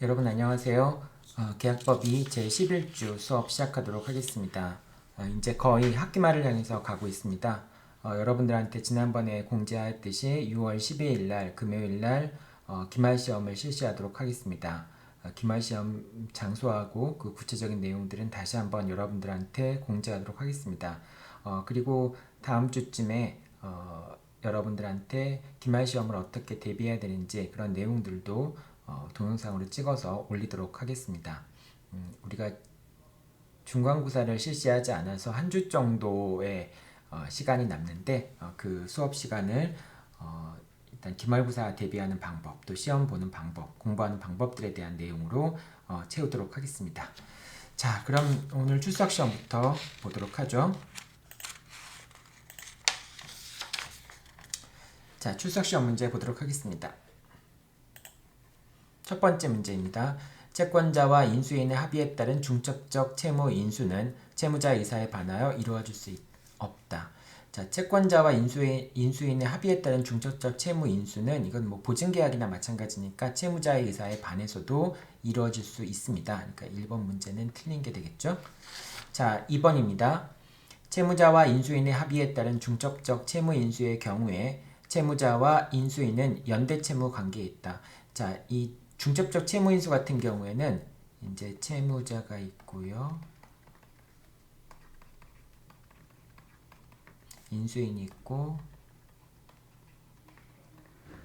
여러분 안녕하세요. 계약법이 제11주 수업 시작하도록 하겠습니다. 이제 거의 학기 말을 향해서 가고 있습니다. 여러분들한테 지난번에 공지하였듯이 6월 12일 날 금요일 날 기말 시험을 실시하도록 하겠습니다. 기말 시험 장소하고 그 구체적인 내용들은 다시 한번 여러분들한테 공지하도록 하겠습니다. 그리고 다음 주쯤에 여러분들한테 기말 시험을 어떻게 대비해야 되는지 그런 내용들도 동영상으로 찍어서 올리도록 하겠습니다. 우리가 중간고사를 실시하지 않아서 한 주 정도의 시간이 남는데 그 수업 시간을 일단 기말고사 대비하는 방법, 또 시험 보는 방법, 공부하는 방법들에 대한 내용으로 채우도록 하겠습니다. 자, 그럼 오늘 출석 시험부터 보도록 하죠. 자, 출석 시험 문제 보도록 하겠습니다. 첫 번째 문제입니다. 채권자와 인수인의 합의에 따른 중첩적 채무 인수는 채무자 의사에 반하여 이루어질 수 없다. 자, 채권자와 인수인의 합의에 따른 중첩적 채무 인수는 이건 뭐 보증계약이나 마찬가지니까 채무자의 의사에 반해서도 이루어질 수 있습니다. 그러니까 1번 문제는 틀린 게 되겠죠. 자, 2번입니다. 채무자와 인수인의 합의에 따른 중첩적 채무 인수의 경우에 채무자와 인수인은 연대채무 관계에 있다. 자, 이 중첩적 채무인수 같은 경우에는 이제 채무자가 있고요. 인수인이 있고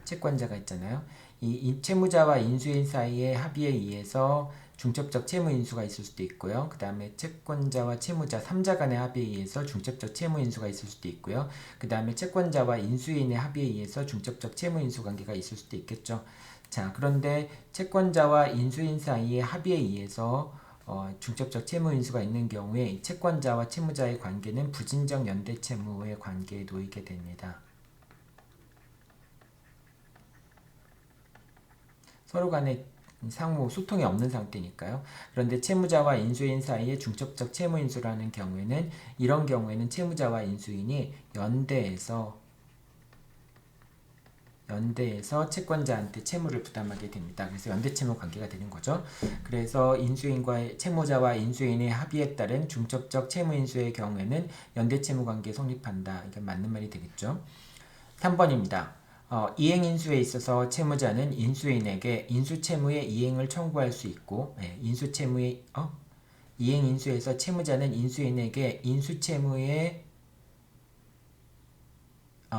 채권자가 있잖아요. 이 채무자와 인수인 사이의 합의에 의해서 중첩적 채무인수가 있을 수도 있고요. 그 다음에 채권자와 채무자 3자 간의 합의에 의해서 중첩적 채무인수가 있을 수도 있고요. 그 다음에 채권자와 인수인의 합의에 의해서 중첩적 채무인수 관계가 있을 수도 있겠죠. 자, 그런데 채권자와 인수인 사이의 합의에 의해서 중첩적 채무인수가 있는 경우에 채권자와 채무자의 관계는 부진적 연대채무의 관계에 놓이게 됩니다. 서로 간에 상호 소통이 없는 상태니까요. 그런데 채무자와 인수인 사이의 중첩적 채무인수라는 경우에는 이런 경우에는 채무자와 인수인이 연대해서 채권자한테 채무를 부담하게 됩니다. 그래서 연대채무 관계가 되는 거죠. 그래서 채무자와 인수인의 합의에 따른 중첩적 채무인수의 경우에는 연대채무 관계에 성립한다. 이게 맞는 말이 되겠죠. 3번입니다. 이행인수에 있어서 채무자는 인수인에게 인수채무의 이행을 청구할 수 있고, 이행인수에서 채무자는 인수인에게 인수채무의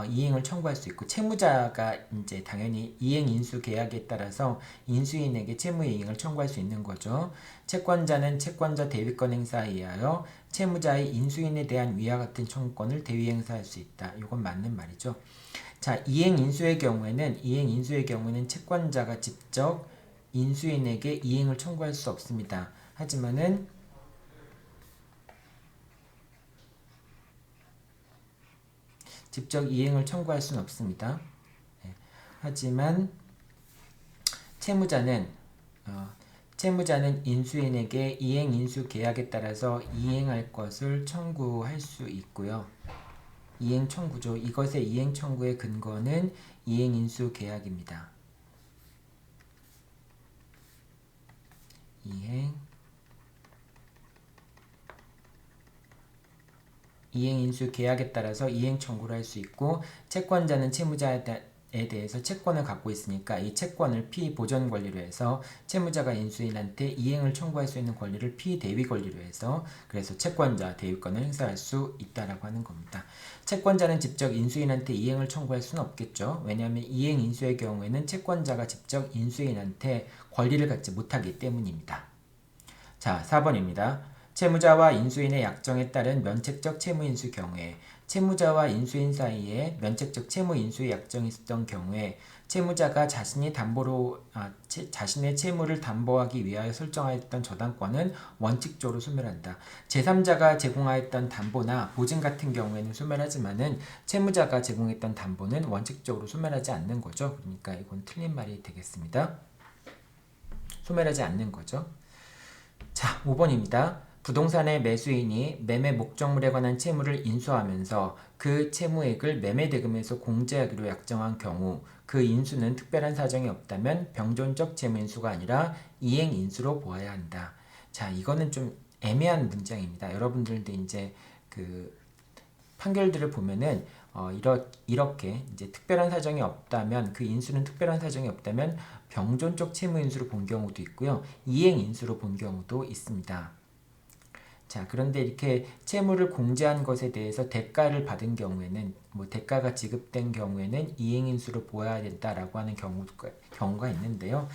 이행을 청구할 수 있고, 채무자가 이제 당연히 이행인수 계약에 따라서 인수인에게 채무 이행을 청구할 수 있는 거죠. 채권자는 채권자 대위권 행사에 의하여 채무자의 인수인에 대한 위와 같은 청구권을 대위 행사할 수 있다. 이건 맞는 말이죠. 자, 이행인수의 경우에는 채권자가 직접 인수인에게 이행을 청구할 수 없습니다. 하지만은 직접 이행을 청구할 수는 없습니다. 하지만 채무자는 인수인에게 이행인수 계약에 따라서 이행할 것을 청구할 수 있고요. 이행 청구죠. 이것의 이행 청구의 근거는 이행인수 계약입니다. 이행인수 계약에 따라서 이행 청구를 할 수 있고, 채권자는 채무자에 대해서 채권을 갖고 있으니까 이 채권을 피보전 권리로 해서 채무자가 인수인한테 이행을 청구할 수 있는 권리를 피대위 권리로 해서 그래서 채권자 대위권을 행사할 수 있다라고 하는 겁니다. 채권자는 직접 인수인한테 이행을 청구할 수는 없겠죠. 왜냐하면 이행인수의 경우에는 채권자가 직접 인수인한테 권리를 갖지 못하기 때문입니다. 자, 4번입니다. 채무자와 인수인의 약정에 따른 면책적 채무인수 경우에 채무자와 인수인 사이에 면책적 채무인수의 약정이 있었던 경우에 채무자가 자신의 채무를 담보하기 위하여 설정하였던 저당권은 원칙적으로 소멸한다. 제3자가 제공하였던 담보나 보증 같은 경우에는 소멸하지만은 채무자가 제공했던 담보는 원칙적으로 소멸하지 않는 거죠. 그러니까 이건 틀린 말이 되겠습니다. 소멸하지 않는 거죠. 자, 5번입니다. 부동산의 매수인이 매매 목적물에 관한 채무를 인수하면서 그 채무액을 매매대금에서 공제하기로 약정한 경우 그 인수는 특별한 사정이 없다면 병존적 채무인수가 아니라 이행인수로 보아야 한다. 자, 이거는 좀 애매한 문장입니다. 여러분들도 이제 그 판결들을 보면은 이렇게 이제 특별한 사정이 없다면 그 인수는 특별한 사정이 없다면 병존적 채무인수로 본 경우도 있고요. 이행인수로 본 경우도 있습니다. 자, 그런데 이렇게 채무를 공제한 것에 대해서 대가를 받은 경우에는 대가가 지급된 경우에는 이행인수로 보아야 된다라고 하는 경우가 있는데요.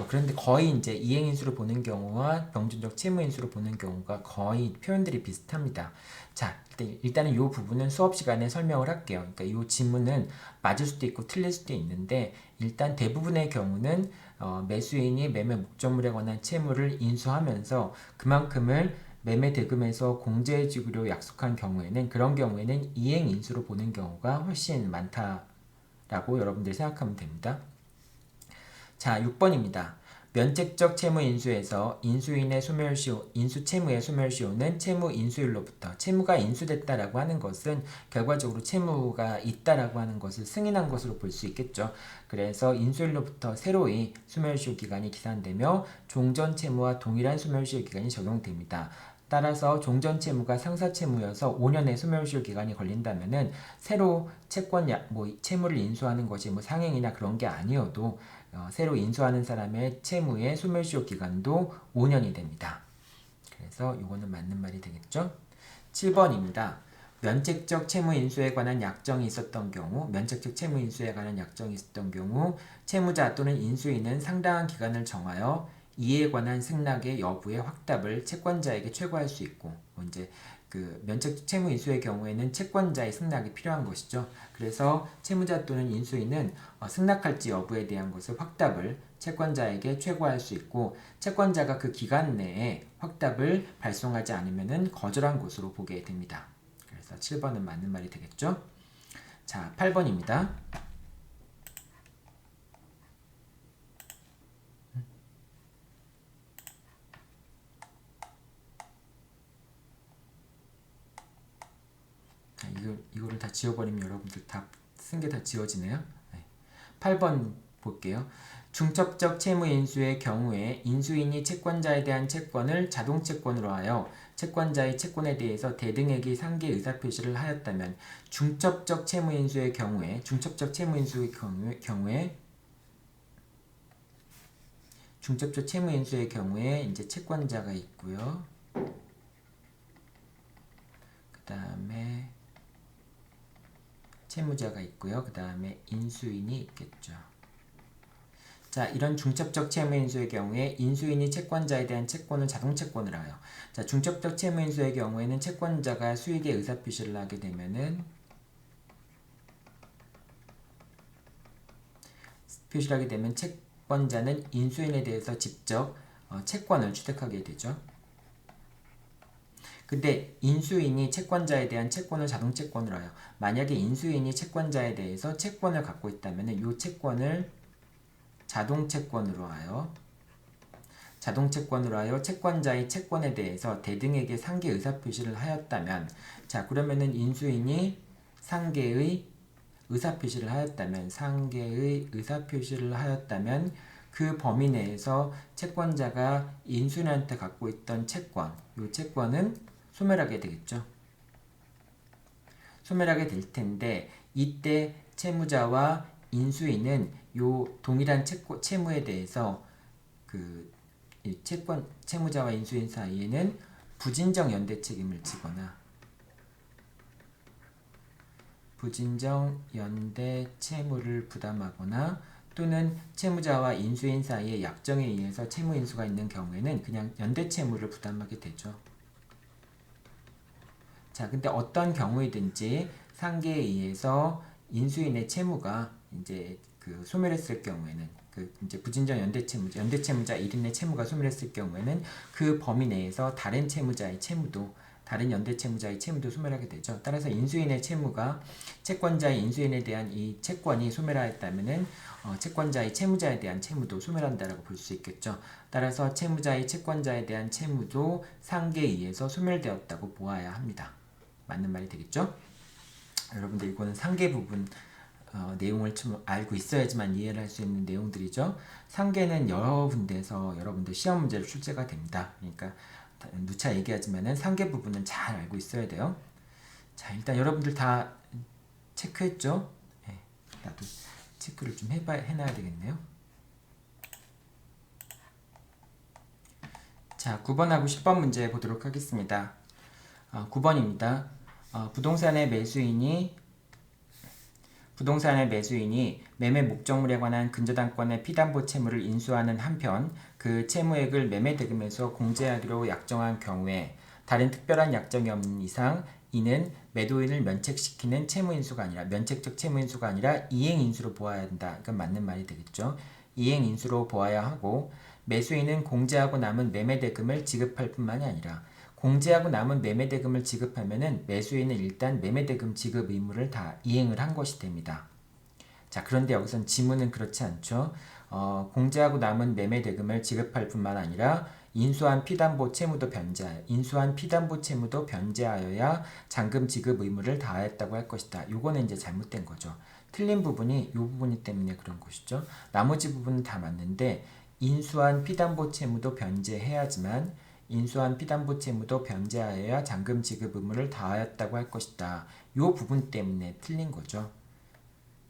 그런데 거의 이제 이행인수로 보는 경우와 병존적 채무인수로 보는 경우가 거의 표현들이 비슷합니다. 자, 일단은 이 부분은 수업 시간에 설명을 할게요. 그러니까 이 지문은 맞을 수도 있고 틀릴 수도 있는데 일단 대부분의 경우는 매수인이 매매 목적물에 관한 채무를 인수하면서 그만큼을 매매 대금에서 공제해주기로 약속한 경우에는 그런 경우에는 이행인수로 보는 경우가 훨씬 많다라고 여러분들이 생각하면 됩니다. 자, 6번입니다. 면책적 채무 인수에서 인수인의 소멸시효, 인수채무의 소멸시효는 채무 인수일로부터 채무가 인수됐다라고 하는 것은 결과적으로 채무가 있다라고 하는 것을 승인한 것으로 볼 수 있겠죠. 그래서 인수일로부터 새로이 소멸시효 기간이 기산되며 종전채무와 동일한 소멸시효 기간이 적용됩니다. 따라서 종전채무가 상사채무여서 5년의 소멸시효 기간이 걸린다면은 새로 채무를 인수하는 것이 상행이나 그런 게 아니어도 새로 인수하는 사람의 채무의 소멸시효 기간도 5년이 됩니다. 그래서 이거는 맞는 말이 되겠죠? 7번입니다. 면책적 채무 인수에 관한 약정이 있었던 경우, 면책적 채무 인수에 관한 약정이 있었던 경우, 채무자 또는 인수인은 상당한 기간을 정하여 이에 관한 승낙의 여부의 확답을 채권자에게 최고할 수 있고, 이제 그 면책적 채무 인수의 경우에는 채권자의 승낙이 필요한 것이죠. 그래서 채무자 또는 인수인은 승낙할지 여부에 대한 것을 확답을 채권자에게 최고할 수 있고, 채권자가 그 기간 내에 확답을 발송하지 않으면 거절한 것으로 보게 됩니다. 그래서 7번은 맞는 말이 되겠죠. 자, 8번입니다. 이거를 다 지워버리면 여러분들 다 쓴 게 다 지워지네요. 8번 볼게요. 중첩적 채무 인수의 경우에 인수인이 채권자에 대한 채권을 자동채권으로 하여 채권자의 채권에 대해서 대등액의 상계 의사표시를 하였다면 중첩적 채무 인수의 경우에 중첩적 채무 인수의 경우에 이제 채권자가 있고요. 그 다음에 채무자가 있고요. 그 다음에 인수인이 있겠죠. 자, 이런 중첩적 채무인수의 경우에 인수인이 채권자에 대한 채권을 자동채권을 하여, 자, 중첩적 채무인수의 경우에는 채권자가 수익의 의사표시를 하게 되면은 채권자는 인수인에 대해서 직접 채권을 취득하게 되죠. 근데 인수인이 채권자에 대한 채권을 자동채권을 하여, 만약에 인수인이 채권자에 대해서 채권을 갖고 있다면 이 채권을 자동채권으로 하여 채권자의 채권에 대해서 대등에게 상계 의사표시를 하였다면, 자, 그러면은 인수인이 상계의 의사표시를 하였다면 그 범위 내에서 채권자가 인수인한테 갖고 있던 이 채권은 소멸하게 되겠죠. 소멸하게 될 텐데 이때 채무자와 인수인은 요 동일한 채무에 대해서 채무자와 인수인 사이에는 부진정 연대 책임을 지거나 부진정 연대 채무를 부담하거나 또는 채무자와 인수인 사이의 약정에 의해서 채무 인수가 있는 경우에는 그냥 연대 채무를 부담하게 되죠. 자, 근데 어떤 경우이든지 상계에 의해서 인수인의 채무가 이제 소멸했을 경우에는 이제 부진정 연대 채무자 1인의 채무가 소멸했을 경우에는 그 범위 내에서 다른 채무자의 채무도 다른 연대 채무자의 채무도 소멸하게 되죠. 따라서 인수인의 채무가 채권자의 인수인에 대한 이 채권이 소멸하였다면은 채권자의 채무자에 대한 채무도 소멸한다라고 볼 수 있겠죠. 따라서 채무자의 채권자에 대한 채무도 상계에 의해서 소멸되었다고 보아야 합니다. 맞는 말이 되겠죠? 여러분들 이거는 상계 부분 내용을 좀 알고 있어야지만 이해를 할 수 있는 내용들이죠. 상계는 여러 군데에서 여러분들 시험 문제로 출제가 됩니다. 그러니까 누차 얘기하지만은 상계 부분은 잘 알고 있어야 돼요. 자, 일단 여러분들 다 체크했죠? 네, 나도 체크를 좀 해놔야 되겠네요. 자, 9번하고 10번 문제 보도록 하겠습니다. 9번입니다. 부동산의 매수인이 매매 목적물에 관한 근저당권의 피담보 채무를 인수하는 한편 그 채무액을 매매대금에서 공제하기로 약정한 경우에 다른 특별한 약정이 없는 이상 이는 매도인을 면책시키는 면책적 채무인수가 아니라 이행인수로 보아야 한다. 이건 맞는 말이 되겠죠. 이행인수로 보아야 하고 매수인은 공제하고 남은 매매대금을 지급할 뿐만이 아니라 공제하고 남은 매매대금을 지급하면은 매수인은 일단 매매대금 지급 의무를 다 이행을 한 것이 됩니다. 자, 그런데 여기선 지문은 그렇지 않죠. 공제하고 남은 매매대금을 지급할 뿐만 아니라 인수한 피담보 채무도 변제하여야 잔금 지급 의무를 다하였다고 할 것이다. 요거는 이제 잘못된 거죠. 틀린 부분이 요 부분이 때문에 그런 것이죠. 나머지 부분은 다 맞는데 인수한 피담보 채무도 변제하여야 잔금 지급 의무를 다하였다고 할 것이다. 요 부분 때문에 틀린 거죠.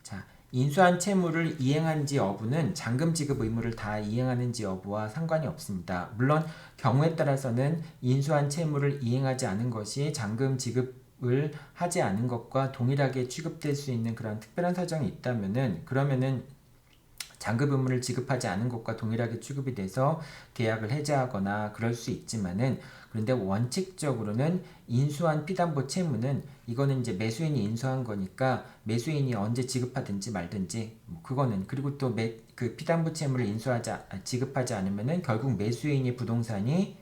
자, 인수한 채무를 이행한지 여부는 잔금 지급 의무를 다 이행하는지 여부와 상관이 없습니다. 물론 경우에 따라서는 인수한 채무를 이행하지 않은 것이 잔금 지급을 하지 않은 것과 동일하게 취급될 수 있는 그런 특별한 사정이 있다면은 그러면은 잔금 의무를 지급하지 않은 것과 동일하게 취급이 돼서 계약을 해지하거나 그럴 수 있지만은 그런데 원칙적으로는 인수한 피담보 채무는 이거는 이제 매수인이 인수한 거니까 매수인이 언제 지급하든지 말든지 그거는 그리고 또 그 피담보 채무를 지급하지 않으면은 결국 매수인이 부동산이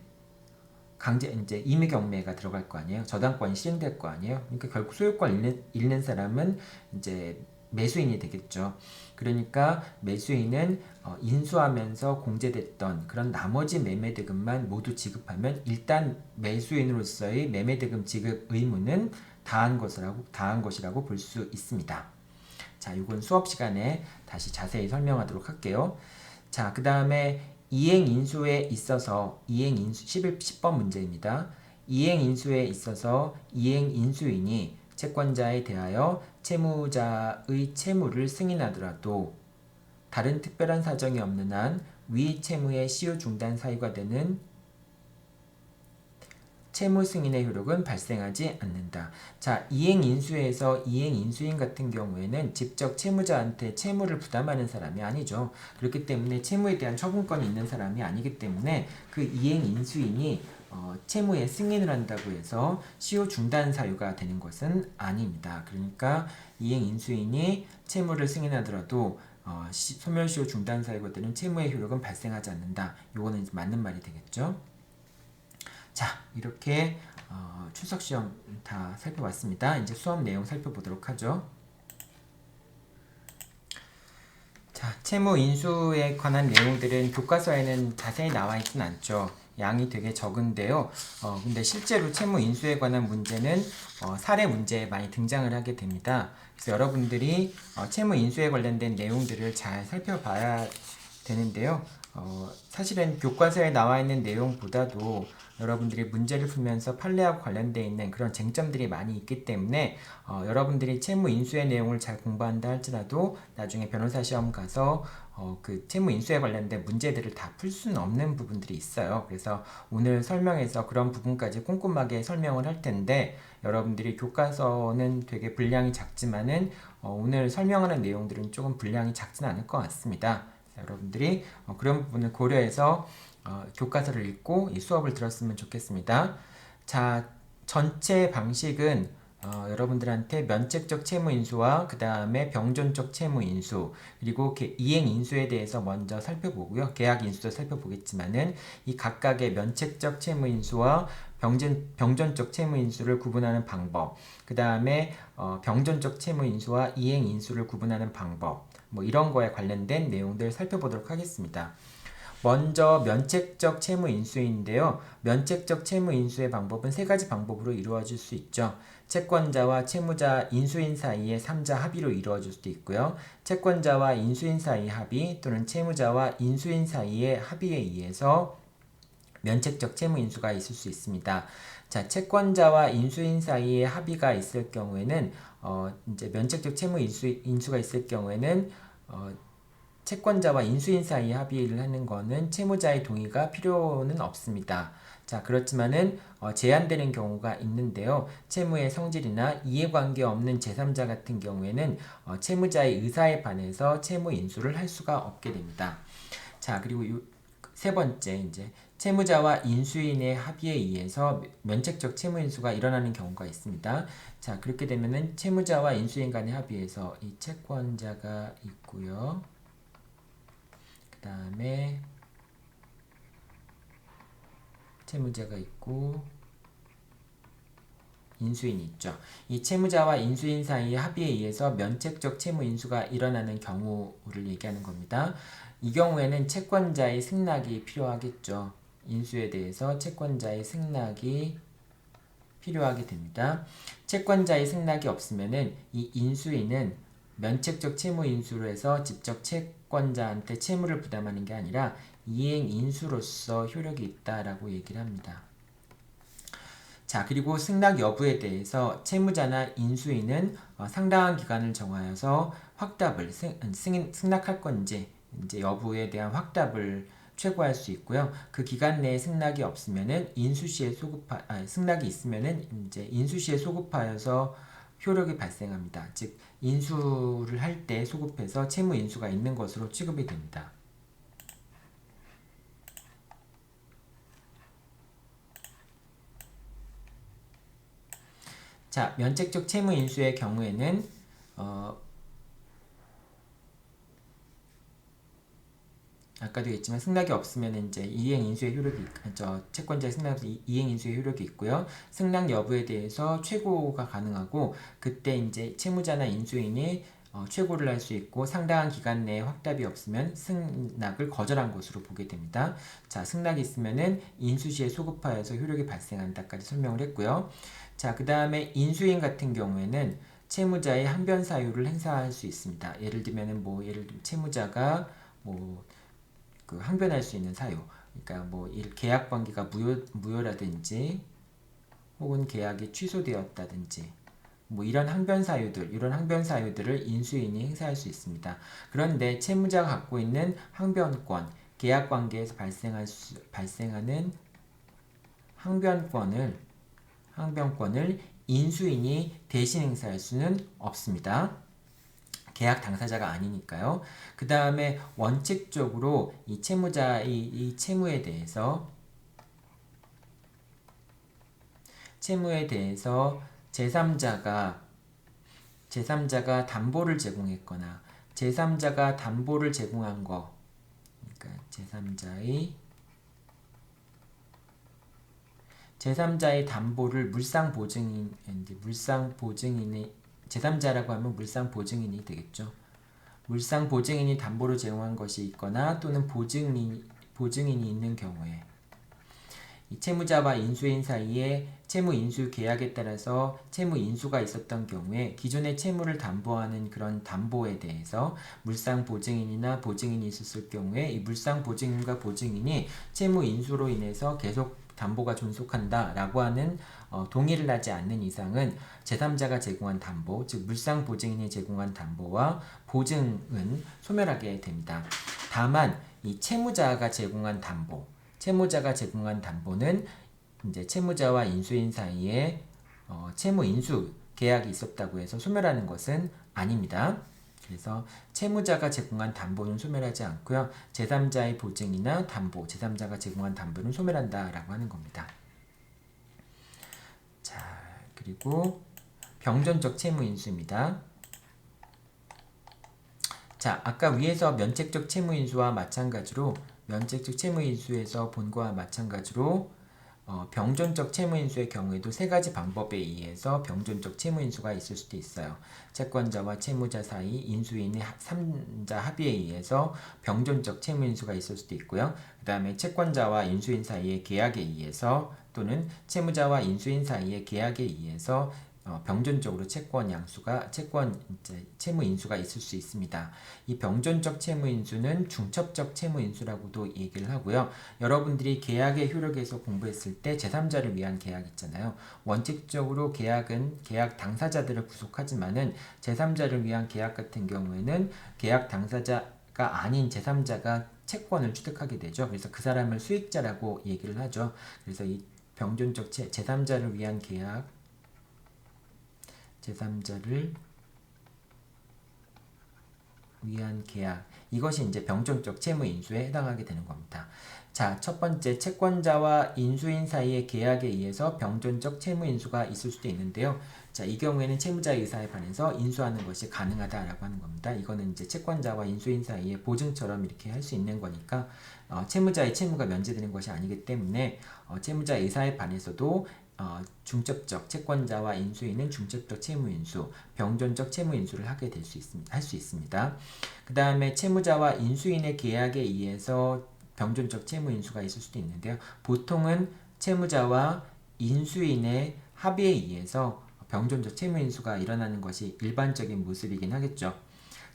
이제 임의경매가 들어갈 거 아니에요. 저당권이 실행될 거 아니에요. 그러니까 결국 소유권 잃는 사람은 이제 매수인이 되겠죠. 그러니까 매수인은 인수하면서 공제됐던 그런 나머지 매매대금만 모두 지급하면 일단 매수인으로서의 매매대금 지급 의무는 다한 것이라고 볼 수 있습니다. 자, 이건 수업 시간에 다시 자세히 설명하도록 할게요. 자, 그 다음에 이행인수에 있어서 10번 문제입니다. 이행인수에 있어서 이행인수인이 채권자에 대하여 채무자의 채무를 승인하더라도 다른 특별한 사정이 없는 한 위 채무의 시효 중단 사유가 되는 채무 승인의 효력은 발생하지 않는다. 자, 이행인수에서 이행인수인 같은 경우에는 직접 채무자한테 채무를 부담하는 사람이 아니죠. 그렇기 때문에 채무에 대한 처분권이 있는 사람이 아니기 때문에 그 이행인수인이 채무에 승인을 한다고 해서 시효 중단 사유가 되는 것은 아닙니다. 그러니까 이행인수인이 채무를 승인하더라도 소멸시효 중단 사유가 되는 채무의 효력은 발생하지 않는다. 이거는 맞는 말이 되겠죠. 자, 이렇게 출석시험 다 살펴봤습니다. 이제 수업 내용 살펴보도록 하죠. 자, 채무 인수에 관한 내용들은 교과서에는 자세히 나와 있진 않죠. 양이 되게 적은데요. 근데 실제로 채무 인수에 관한 문제는 사례 문제에 많이 등장을 하게 됩니다. 그래서 여러분들이 채무 인수에 관련된 내용들을 잘 살펴봐야 되는데요. 사실은 교과서에 나와 있는 내용보다도 여러분들이 문제를 풀면서 판례하고 관련되어 있는 그런 쟁점들이 많이 있기 때문에 여러분들이 채무 인수의 내용을 잘 공부한다 할지라도 나중에 변호사 시험 가서 그 채무 인수에 관련된 문제들을 다 풀 수는 없는 부분들이 있어요. 그래서 오늘 설명에서 그런 부분까지 꼼꼼하게 설명을 할 텐데 여러분들이 교과서는 되게 분량이 작지만은 오늘 설명하는 내용들은 조금 분량이 작진 않을 것 같습니다. 여러분들이 그런 부분을 고려해서 교과서를 읽고 이 수업을 들었으면 좋겠습니다. 자, 전체 방식은 여러분들한테 면책적 채무인수와 그 다음에 병존적 채무인수 그리고 이행인수에 대해서 먼저 살펴보고요. 계약인수도 살펴보겠지만은 이 각각의 면책적 채무인수와 병존적 채무인수를 구분하는 방법, 그 다음에 병존적 채무인수와 이행인수를 구분하는 방법, 뭐 이런 거에 관련된 내용들 살펴보도록 하겠습니다. 먼저 면책적 채무인수인데요. 면책적 채무인수의 방법은 세 가지 방법으로 이루어질 수 있죠. 채권자와 채무자 인수인 사이의 3자 합의로 이루어질 수도 있고요. 채권자와 인수인 사이의 합의 또는 채무자와 인수인 사이의 합의에 의해서 면책적 채무인수가 있을 수 있습니다. 자, 채권자와 인수인 사이에 합의가 있을 경우에는 이제 면책적 채무인수가 있을 경우에는 채권자와 인수인 사이에 합의를 하는 거는 채무자의 동의가 필요는 없습니다. 자, 그렇지만은 제한되는 경우가 있는데요. 채무의 성질이나 이해관계 없는 제3자 같은 경우에는 채무자의 의사에 반해서 채무 인수를 할 수가 없게 됩니다. 자, 그리고 세 번째 이제 채무자와 인수인의 합의에 의해서 면책적 채무인수가 일어나는 경우가 있습니다. 자, 그렇게 되면은 채무자와 인수인 간의 합의에서 이 채권자가 있고요. 그 다음에 채무자가 있고 인수인이 있죠. 이 채무자와 인수인 사이의 합의에 의해서 면책적 채무인수가 일어나는 경우를 얘기하는 겁니다. 이 경우에는 채권자의 승낙이 필요하겠죠. 인수에 대해서 채권자의 승낙이 필요하게 됩니다. 채권자의 승낙이 없으면은 이 인수인은 면책적 채무인수로 해서 직접 채권자한테 채무를 부담하는 게 아니라 이행인수로서 효력이 있다라고 얘기를 합니다. 자, 그리고 승낙 여부에 대해서 채무자나 인수인은 상당한 기간을 정하여서 확답을 승낙할 건지 이제 여부에 대한 확답을 최고할 수 있고요. 그 기간 내에 승낙이 없으면은 승낙이 있으면은 이제 인수시에 소급하여서 효력이 발생합니다. 즉 인수를 할 때 소급해서 채무 인수가 있는 것으로 취급이 됩니다. 자, 면책적 채무 인수의 경우에는 아까도 얘기했지만 승낙이 없으면 이제 이행 인수의 효력이 채권자의 승낙 없이 이행 인수의 효력이 있고요. 승낙 여부에 대해서 최고가 가능하고 그때 이제 채무자나 인수인이 최고를 할 수 있고 상당한 기간 내에 확답이 없으면 승낙을 거절한 것으로 보게 됩니다. 자, 승낙이 있으면은 인수시에 소급하여서 효력이 발생한다까지 설명을 했고요. 자, 그 다음에 인수인 같은 경우에는 채무자의 항변 사유를 행사할 수 있습니다. 예를 들면은 예를 들면 채무자가 항변할 수 있는 사유, 그러니까 계약 관계가 무효라든지 혹은 계약이 취소되었다든지 이런 항변 사유들을 인수인이 행사할 수 있습니다. 그런데 채무자가 갖고 있는 항변권, 계약 관계에서 발생하는 항변권을 인수인이 대신 행사할 수는 없습니다. 계약 당사자가 아니니까요. 그 다음에 원칙적으로 이 채무에 대해서 제3자가 담보를 제공했거나 제3자가 담보를 제공한 거, 그러니까 제3자의 담보를 제3자라고 하면 물상보증인이 되겠죠. 물상보증인이 담보를 제공한 것이 있거나 또는 보증인이 있는 경우에 이 채무자와 인수인 사이에 채무인수 계약에 따라서 채무인수가 있었던 경우에 기존의 채무를 담보하는 그런 담보에 대해서 물상보증인이나 보증인이 있었을 경우에 이 물상보증인과 보증인이 채무인수로 인해서 계속 담보가 존속한다라고 하는 동의를 하지 않는 이상은 제3자가 제공한 담보, 즉 물상보증인이 제공한 담보와 보증은 소멸하게 됩니다. 다만 이 채무자가 제공한 담보는 이제 채무자와 인수인 사이에 채무인수 계약이 있었다고 해서 소멸하는 것은 아닙니다. 그래서 채무자가 제공한 담보는 소멸하지 않고요. 제3자의 보증이나 담보, 제3자가 제공한 담보는 소멸한다라고 하는 겁니다. 자, 그리고 병존적 채무인수입니다. 자, 아까 위에서 면책적 채무인수와 마찬가지로 면책적 채무인수에서 본 거와 마찬가지로 병존적 채무인수의 경우에도 세 가지 방법에 의해서 병존적 채무인수가 있을 수도 있어요. 채권자와 채무자 사이 인수인의 3자 합의에 의해서 병존적 채무인수가 있을 수도 있고요. 그 다음에 채권자와 인수인 사이의 계약에 의해서 또는 채무자와 인수인 사이의 계약에 의해서 병존적으로 채무 인수가 있을 수 있습니다. 이 병존적 채무 인수는 중첩적 채무 인수라고도 얘기를 하고요. 여러분들이 계약의 효력에서 공부했을 때 제3자를 위한 계약 있잖아요. 원칙적으로 계약은 계약 당사자들을 구속하지만은 제3자를 위한 계약 같은 경우에는 계약 당사자가 아닌 제3자가 채권을 취득하게 되죠. 그래서 그 사람을 수익자라고 얘기를 하죠. 그래서 이 병존적 제3자를 위한 계약, 제3자를 위한 계약, 이것이 이제 병존적 채무 인수에 해당하게 되는 겁니다. 자, 첫 번째, 채권자와 인수인 사이의 계약에 의해서 병존적 채무 인수가 있을 수도 있는데요. 자, 이 경우에는 채무자의 의사에 반해서 인수하는 것이 가능하다라고 하는 겁니다. 이거는 이제 채권자와 인수인 사이의 보증처럼 이렇게 할 수 있는 거니까 채무자의 채무가 면제되는 것이 아니기 때문에 채무자의 의사에 반해서도 중첩적 채권자와 인수인은 중첩적 채무인수, 병존적 채무인수를 하게 될 수 있습니다. 할 수 있습니다. 그 다음에 채무자와 인수인의 계약에 의해서 병존적 채무인수가 있을 수도 있는데요. 보통은 채무자와 인수인의 합의에 의해서 병존적 채무인수가 일어나는 것이 일반적인 모습이긴 하겠죠.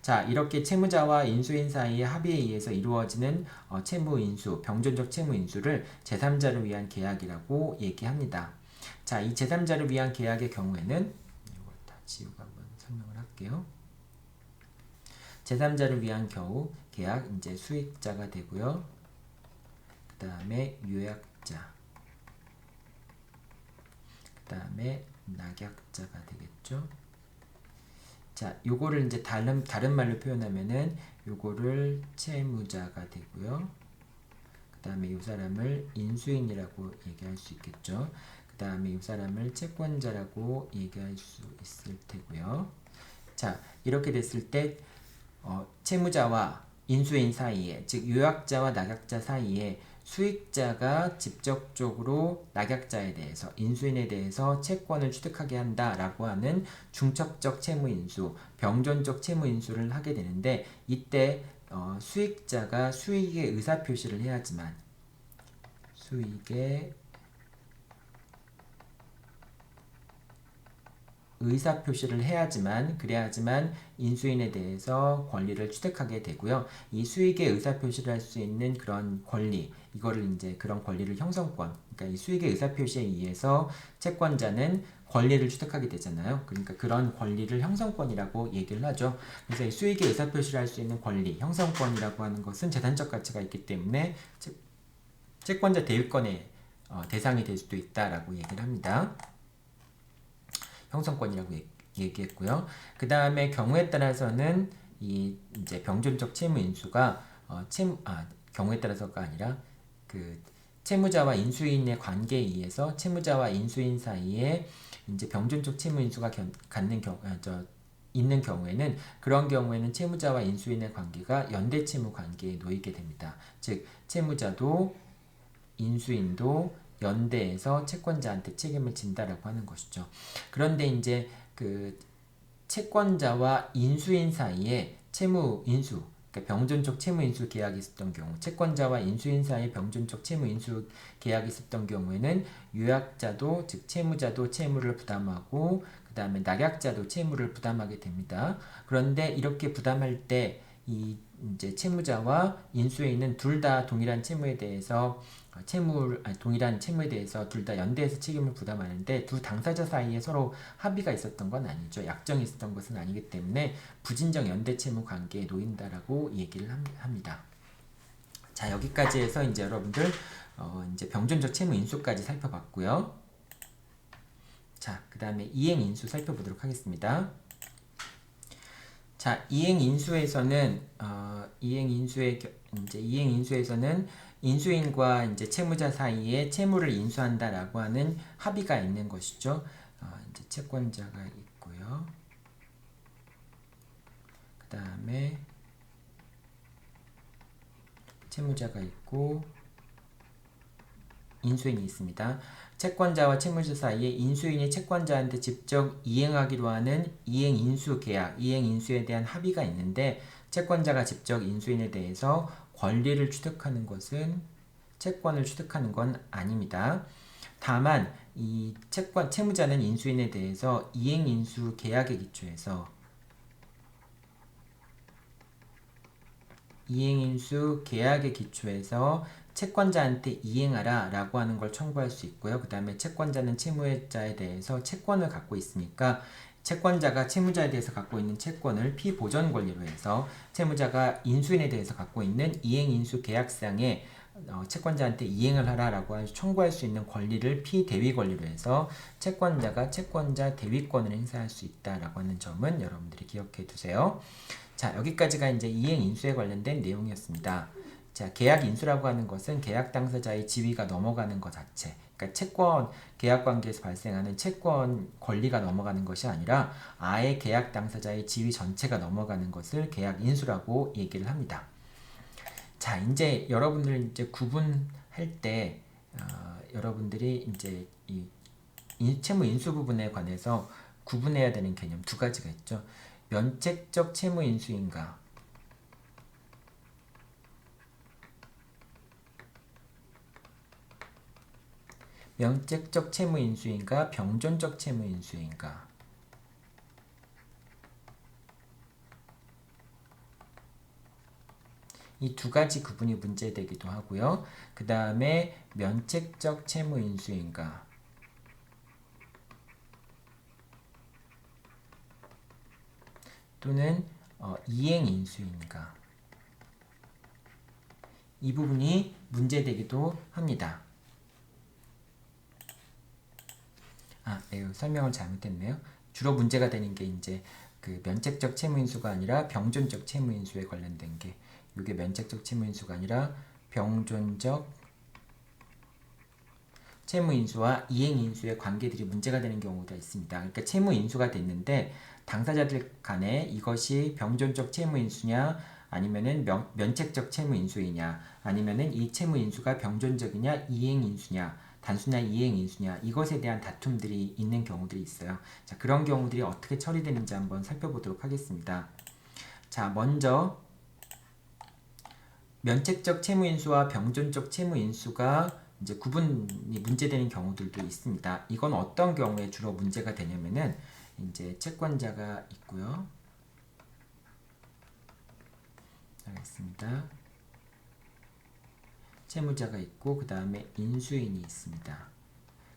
자, 이렇게 채무자와 인수인 사이의 합의에 의해서 이루어지는 채무인수, 병존적 채무인수를 제3자를 위한 계약이라고 얘기합니다. 자, 이 제3자를 위한 계약의 경우에는 이걸 다 지우고 한번 설명을 할게요. 제3자를 위한 경우 계약 이제 수익자가 되고요. 그 다음에 요약자, 그 다음에 낙약자가 되겠죠. 자, 요거를 이제 다른 말로 표현하면은 요거를 채무자가 되고요. 그 다음에 요 사람을 인수인이라고 얘기할 수 있겠죠. 그 다음에 이 사람을 채권자라고 얘기할 수 있을 테고요. 자, 이렇게 됐을 때 채무자와 인수인 사이에, 즉 요약자와 낙약자 사이에 수익자가 직접적으로 낙약자에 대해서, 인수인에 대해서 채권을 취득하게 한다라고 하는 중첩적 채무인수, 병존적 채무인수를 하게 되는데, 이때 수익자가 수익의 의사표시를 해야지만 수익의 의사표시를 해야지만, 그래야지만 인수인에 대해서 권리를 취득하게 되고요. 이 수익의 의사표시를 할 수 있는 그런 권리, 이거를 이제 그런 권리를 형성권, 그러니까 이 수익의 의사표시에 의해서 채권자는 권리를 취득하게 되잖아요. 그러니까 그런 권리를 형성권이라고 얘기를 하죠. 그래서 이 수익의 의사표시를 할 수 있는 권리, 형성권이라고 하는 것은 재산적 가치가 있기 때문에 채권자 대유권의 대상이 될 수도 있다라고 얘기를 합니다. 형성권이라고 얘기했고요. 그 다음에 경우에 따라서는 이 이제 병존적 채무 인수가 경우에 따라서가 아니라 그 채무자와 인수인의 관계에 의해서 채무자와 인수인 사이에 이제 병존적 채무 인수가 있는 경우에는, 그런 경우에는 채무자와 인수인의 관계가 연대 채무 관계에 놓이게 됩니다. 즉 채무자도 인수인도 연대해서 채권자한테 책임을 진다라고 하는 것이죠. 그런데 이제 그 채권자와 인수인 사이에 채무 인수, 그러니까 병존적 채무 인수 계약이 있었던 경우, 채권자와 인수인 사이에 병존적 채무 인수 계약이 있었던 경우에는 요약자도, 즉 채무자도 채무를 부담하고 그 다음에 낙약자도 채무를 부담하게 됩니다. 그런데 이렇게 부담할 때 이 이제 채무자와 인수인은 둘 다 동일한 채무에 대해서 동일한 채무에 대해서 둘 다 연대해서 책임을 부담하는데, 두 당사자 사이에 서로 합의가 있었던 건 아니죠. 약정이 있었던 것은 아니기 때문에 부진정 연대 채무 관계에 놓인다라고 얘기를 합니다. 자, 여기까지 해서 이제 여러분들 이제 병존적 채무 인수까지 살펴봤고요. 자, 그 다음에 이행 인수 살펴보도록 하겠습니다. 자, 이행 인수에서는 인수인과 이제 채무자 사이에 채무를 인수한다라고 하는 합의가 있는 것이죠. 이제 채권자가 있고요. 그 다음에 채무자가 있고 인수인이 있습니다. 채권자와 채무자 사이에 인수인이 채권자한테 직접 이행하기로 하는 이행인수 계약, 이행인수에 대한 합의가 있는데 채권자가 직접 인수인에 대해서 권리를 취득하는 것은 채권을 취득하는 건 아닙니다. 다만 이 채무자는 인수인에 대해서 이행인수 계약에 기초해서 이행인수 계약에 기초해서 채권자한테 이행하라 라고 하는 걸 청구할 수 있고요. 그 다음에 채권자는 채무자에 대해서 채권을 갖고 있으니까 채권자가 채무자에 대해서 갖고 있는 채권을 피보전 권리로 해서 채무자가 인수인에 대해서 갖고 있는 이행인수 계약상에 채권자한테 이행을 하라라고 청구할 수 있는 권리를 피대위 권리로 해서 채권자가 채권자 대위권을 행사할 수 있다라고 하는 점은 여러분들이 기억해 두세요. 자, 여기까지가 이제 이행인수에 관련된 내용이었습니다. 자, 계약인수라고 하는 것은 계약 당사자의 지위가 넘어가는 것 자체, 그러니까 채권 계약 관계에서 발생하는 채권 권리가 넘어가는 것이 아니라 아예 계약 당사자의 지위 전체가 넘어가는 것을 계약인수라고 얘기를 합니다. 자, 이제 여러분들 이제 구분할 때 여러분들이 이제 이 채무 인수 부분에 관해서 구분해야 되는 개념 두 가지가 있죠. 면책적 채무 인수인가 면책적 채무 인수인가 병존적 채무 인수인가. 이 두 가지 구분이 문제되기도 하고요. 그 다음에 면책적 채무 인수인가 또는 이행 인수인가, 이 부분이 문제되기도 합니다. 네, 설명을 잘못했네요. 주로 문제가 되는 게 이제 그 면책적 채무인수가 아니라 병존적 채무인수에 관련된 게, 이게 면책적 채무인수가 아니라 병존적 채무인수와 이행인수의 관계들이 문제가 되는 경우가 있습니다. 그러니까 채무인수가 됐는데 당사자들 간에 이것이 병존적 채무인수냐 아니면은 면책적 채무인수이냐 아니면은 이 채무인수가 병존적이냐 이행인수냐 단순한 이행인수냐 이것에 대한 다툼들이 있는 경우들이 있어요. 자, 그런 경우들이 어떻게 처리되는지 한번 살펴보도록 하겠습니다. 자, 먼저 면책적 채무인수와 병존적 채무인수가 이제 구분이 문제되는 경우들도 있습니다. 이건 어떤 경우에 주로 문제가 되냐면은 이제 채권자가 있고요. 알겠습니다. 채무자가 있고 그 다음에 인수인이 있습니다.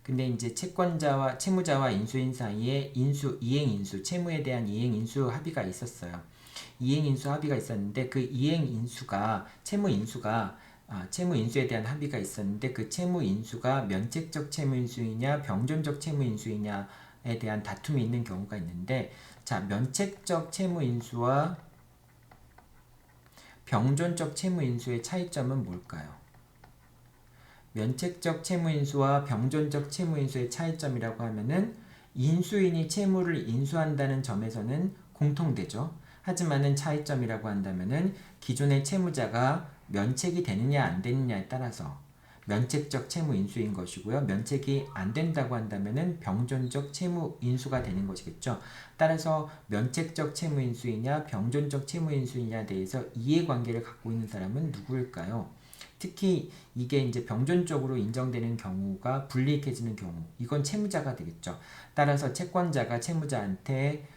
근데 이제 채권자와 채무자와 인수인 사이에 이행인수, 채무에 대한 이행인수 합의가 있었어요. 이행인수 합의가 있었는데 그 이행인수가 채무인수에 대한 합의가 있었는데 그 채무인수가 면책적 채무인수이냐 병존적 채무인수이냐에 대한 다툼이 있는 경우가 있는데, 자, 면책적 채무인수와 병존적 채무인수의 차이점은 뭘까요? 면책적 채무인수와 병존적 채무인수의 차이점이라고 하면은 인수인이 채무를 인수한다는 점에서는 공통되죠. 하지만은 차이점이라고 한다면은 기존의 채무자가 면책이 되느냐 안 되느냐에 따라서 면책적 채무 인수인 것이고요. 면책이 안 된다고 한다면은 병존적 채무 인수가 되는 것이겠죠. 따라서 면책적 채무 인수이냐 병존적 채무 인수이냐에 대해서 이해관계를 갖고 있는 사람은 누구일까요? 특히 이게 이제 병존적으로 인정되는 경우가 불이익해지는 경우, 이건 채무자가 되겠죠. 따라서 채권자가 채무자한테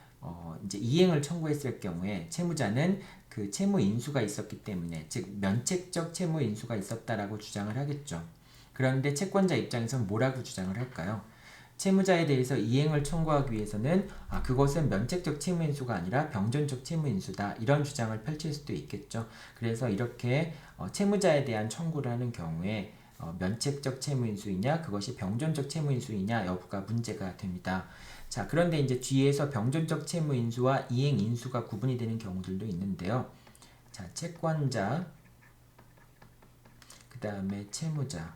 이제 이행을 청구했을 경우에 채무자는 그 채무 인수가 있었기 때문에, 즉 면책적 채무 인수가 있었다라고 주장을 하겠죠. 그런데 채권자 입장에서는 뭐라고 주장을 할까요? 채무자에 대해서 이행을 청구하기 위해서는 그것은 면책적 채무 인수가 아니라 병존적 채무 인수다, 이런 주장을 펼칠 수도 있겠죠. 그래서 이렇게 채무자에 대한 청구를 하는 경우에 면책적 채무 인수이냐 그것이 병존적 채무 인수이냐 여부가 문제가 됩니다. 자, 그런데 이제 뒤에서 병존적 채무 인수와 이행 인수가 구분이 되는 경우들도 있는데요. 자, 채권자, 그 다음에 채무자,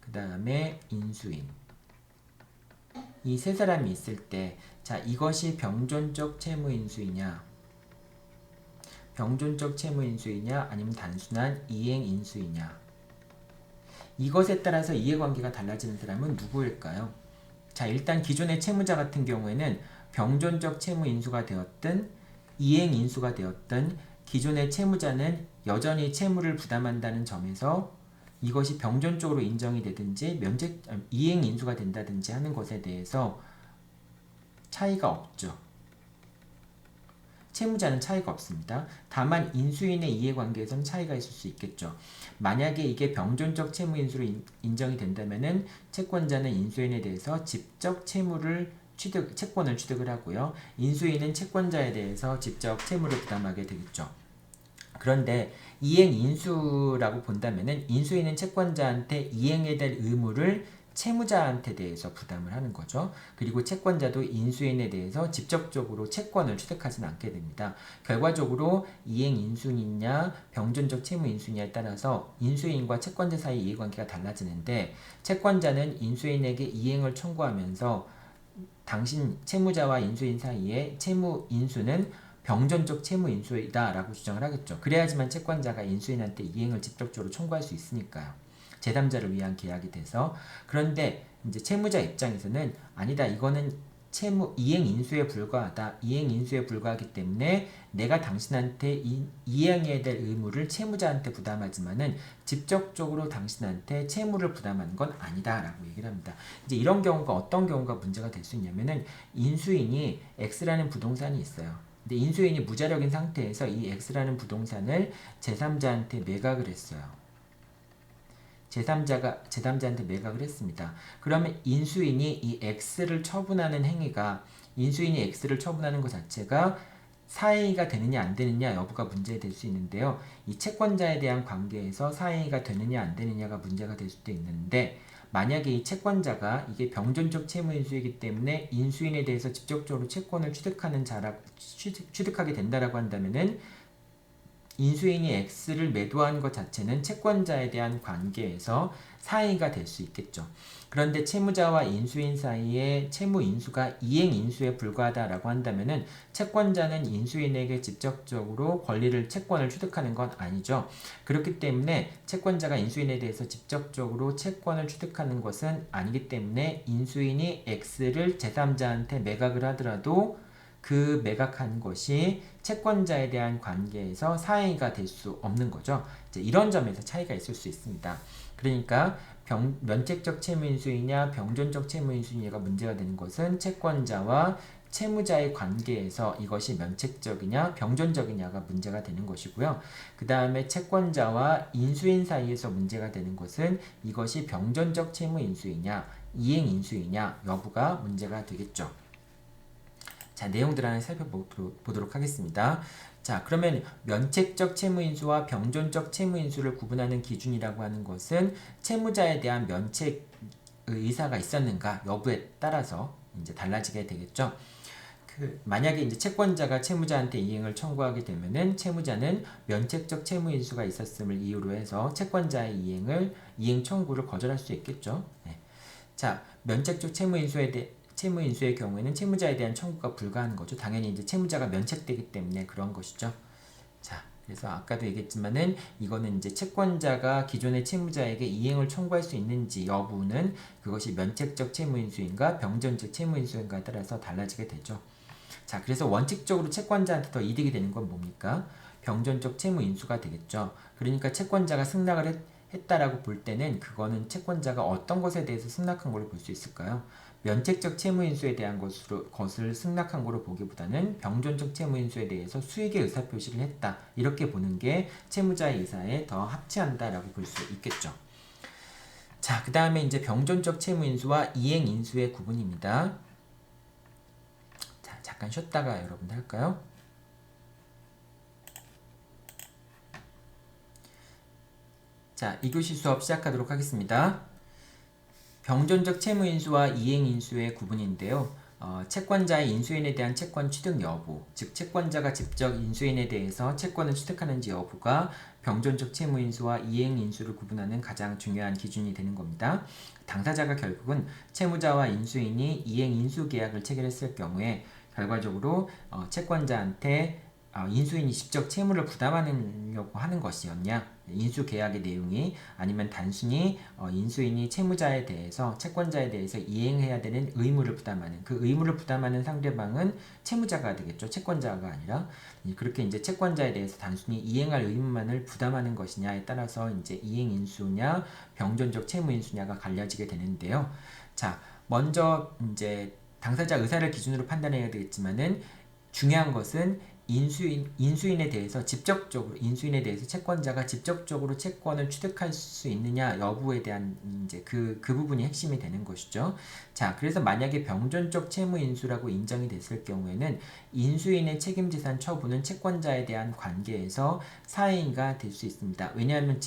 그 다음에 인수인, 이 세 사람이 있을 때, 자, 이것이 병존적 채무 인수이냐 병존적 채무 인수이냐 아니면 단순한 이행 인수이냐, 이것에 따라서 이해관계가 달라지는 사람은 누구일까요? 자, 일단 기존의 채무자 같은 경우에는 병존적 채무 인수가 되었든 이행 인수가 되었든 기존의 채무자는 여전히 채무를 부담한다는 점에서 이것이 병존적으로 인정이 되든지 이행 인수가 된다든지 하는 것에 대해서 차이가 없죠. 채무자는 차이가 없습니다. 다만 인수인의 이해관계에서는 차이가 있을 수 있겠죠. 만약에 이게 병존적 채무 인수로 인정이 된다면은 채권자는 인수인에 대해서 직접 채권을 취득을 하고요. 인수인은 채권자에 대해서 직접 채무를 부담하게 되겠죠. 그런데 이행 인수라고 본다면은 인수인은 채권자한테 이행해야 될 의무를 채무자한테 대해서 부담을 하는 거죠. 그리고 채권자도 인수인에 대해서 직접적으로 채권을 취득하지는 않게 됩니다. 결과적으로 이행 인수냐 병존적 채무 인수냐에 따라서 인수인과 채권자 사이 이해관계가 달라지는데 채권자는 인수인에게 이행을 청구하면서 당신 채무자와 인수인 사이에 채무 인수는 병존적 채무 인수이다 라고 주장을 하겠죠. 그래야지만 채권자가 인수인한테 이행을 직접적으로 청구할 수 있으니까요. 제3자를 위한 계약이 돼서. 그런데 이제 채무자 입장에서는 아니다, 이거는 이행 인수에 불과하다. 이행 인수에 불과하기 때문에 내가 당신한테 이행해야 될 의무를 채무자한테 부담하지만은 직접적으로 당신한테 채무를 부담하는 건 아니다 라고 얘기를 합니다. 이제 이런 경우가 어떤 경우가 문제가 될 수 있냐면은 인수인이 X라는 부동산이 있어요. 근데 인수인이 무자력인 상태에서 이 X라는 부동산을 제3자한테 매각을 했어요. 제3자한테 매각을 했습니다. 그러면 인수인이 이 X를 처분하는 행위가, 인수인이 X를 처분하는 것 자체가 사행위가 되느냐 안 되느냐 여부가 문제될 수 있는데요. 이 채권자에 대한 관계에서 사행위가 되느냐 안 되느냐가 문제가 될 수도 있는데, 만약에 이 채권자가 이게 병존적 채무 인수이기 때문에 인수인에 대해서 직접적으로 채권을 취득하게 된다라고 한다면은 인수인이 X를 매도한 것 자체는 채권자에 대한 관계에서 사행위가 될 수 있겠죠. 그런데 채무자와 인수인 사이에 채무 인수가 이행 인수에 불과하다라고 한다면은 채권자는 인수인에게 직접적으로 채권을 취득하는 건 아니죠. 그렇기 때문에 채권자가 인수인에 대해서 직접적으로 채권을 취득하는 것은 아니기 때문에 인수인이 X를 제3자한테 매각을 하더라도 그 매각한 것이 채권자에 대한 관계에서 사행위가 될 수 없는 거죠. 이제 이런 점에서 차이가 있을 수 있습니다. 그러니까 면책적 채무인수이냐 병존적 채무인수이냐가 문제가 되는 것은 채권자와 채무자의 관계에서 이것이 면책적이냐 병존적이냐가 문제가 되는 것이고요. 그 다음에 채권자와 인수인 사이에서 문제가 되는 것은 이것이 병존적 채무인수이냐 이행인수이냐 여부가 문제가 되겠죠. 자, 내용들 하나 살펴보도록 하겠습니다. 자, 그러면 면책적 채무인수와 병존적 채무인수를 구분하는 기준이라고 하는 것은 채무자에 대한 면책 의사가 있었는가 여부에 따라서 이제 달라지게 되겠죠. 만약에 이제 채권자가 채무자한테 이행을 청구하게 되면은 채무자는 면책적 채무인수가 있었음을 이유로 해서 채권자의 이행 청구를 거절할 수 있겠죠. 네. 자, 면책적 채무인수의 경우에는 채무자에 대한 청구가 불가한 거죠. 당연히 이제 채무자가 면책되기 때문에 그런 것이죠. 자, 그래서 아까도 얘기했지만은 이거는 이제 채권자가 기존의 채무자에게 이행을 청구할 수 있는지 여부는 그것이 면책적 채무인수인가 병존적 채무인수인가에 따라서 달라지게 되죠. 자, 그래서 원칙적으로 채권자한테 더 이득이 되는 건 뭡니까? 병존적 채무인수가 되겠죠. 그러니까 채권자가 승낙을 했다라고 볼 때는 그거는 채권자가 어떤 것에 대해서 승낙한 걸로 볼 수 있을까요? 면책적 채무인수에 대한 것을 승낙한 거로 보기보다는 병존적 채무인수에 대해서 수익의 의사표시를 했다. 이렇게 보는 게 채무자의 의사에 더 합치한다라고 볼 수 있겠죠. 자, 그 다음에 이제 병존적 채무인수와 이행인수의 구분입니다. 자, 잠깐 쉬었다가 여러분들 할까요? 자, 2교시 수업 시작하도록 하겠습니다. 병존적 채무인수와 이행인수의 구분인데요. 채권자의 인수인에 대한 채권 취득 여부, 즉 채권자가 직접 인수인에 대해서 채권을 취득하는지 여부가 병존적 채무인수와 이행인수를 구분하는 가장 중요한 기준이 되는 겁니다. 당사자가 결국은 채무자와 인수인이 이행인수 계약을 체결했을 경우에 결과적으로 채권자한테 인수인이 직접 채무를 부담하려고 하는 것이었냐, 인수 계약의 내용이 아니면 단순히 인수인이 채무자에 대해서 채권자에 대해서 이행해야 되는 의무를 부담하는 그 의무를 부담하는 상대방은 채무자가 되겠죠. 채권자가 아니라 그렇게 이제 채권자에 대해서 단순히 이행할 의무만을 부담하는 것이냐에 따라서 이제 이행 인수냐 병존적 채무 인수냐가 갈려지게 되는데요. 자, 먼저 이제 당사자 의사를 기준으로 판단해야 되겠지만은 중요한 것은 인수인에 대해서 인수인에 대해서 채권자가 직접적으로 채권을 취득할 수 있느냐 여부에 대한 이제 그 부분이 핵심이 되는 것이죠. 자, 그래서 만약에 병존적 채무인수라고 인정이 됐을 경우에는 인수인의 책임재산 처분은 채권자에 대한 관계에서 사행위가 될 수 있습니다. 왜냐하면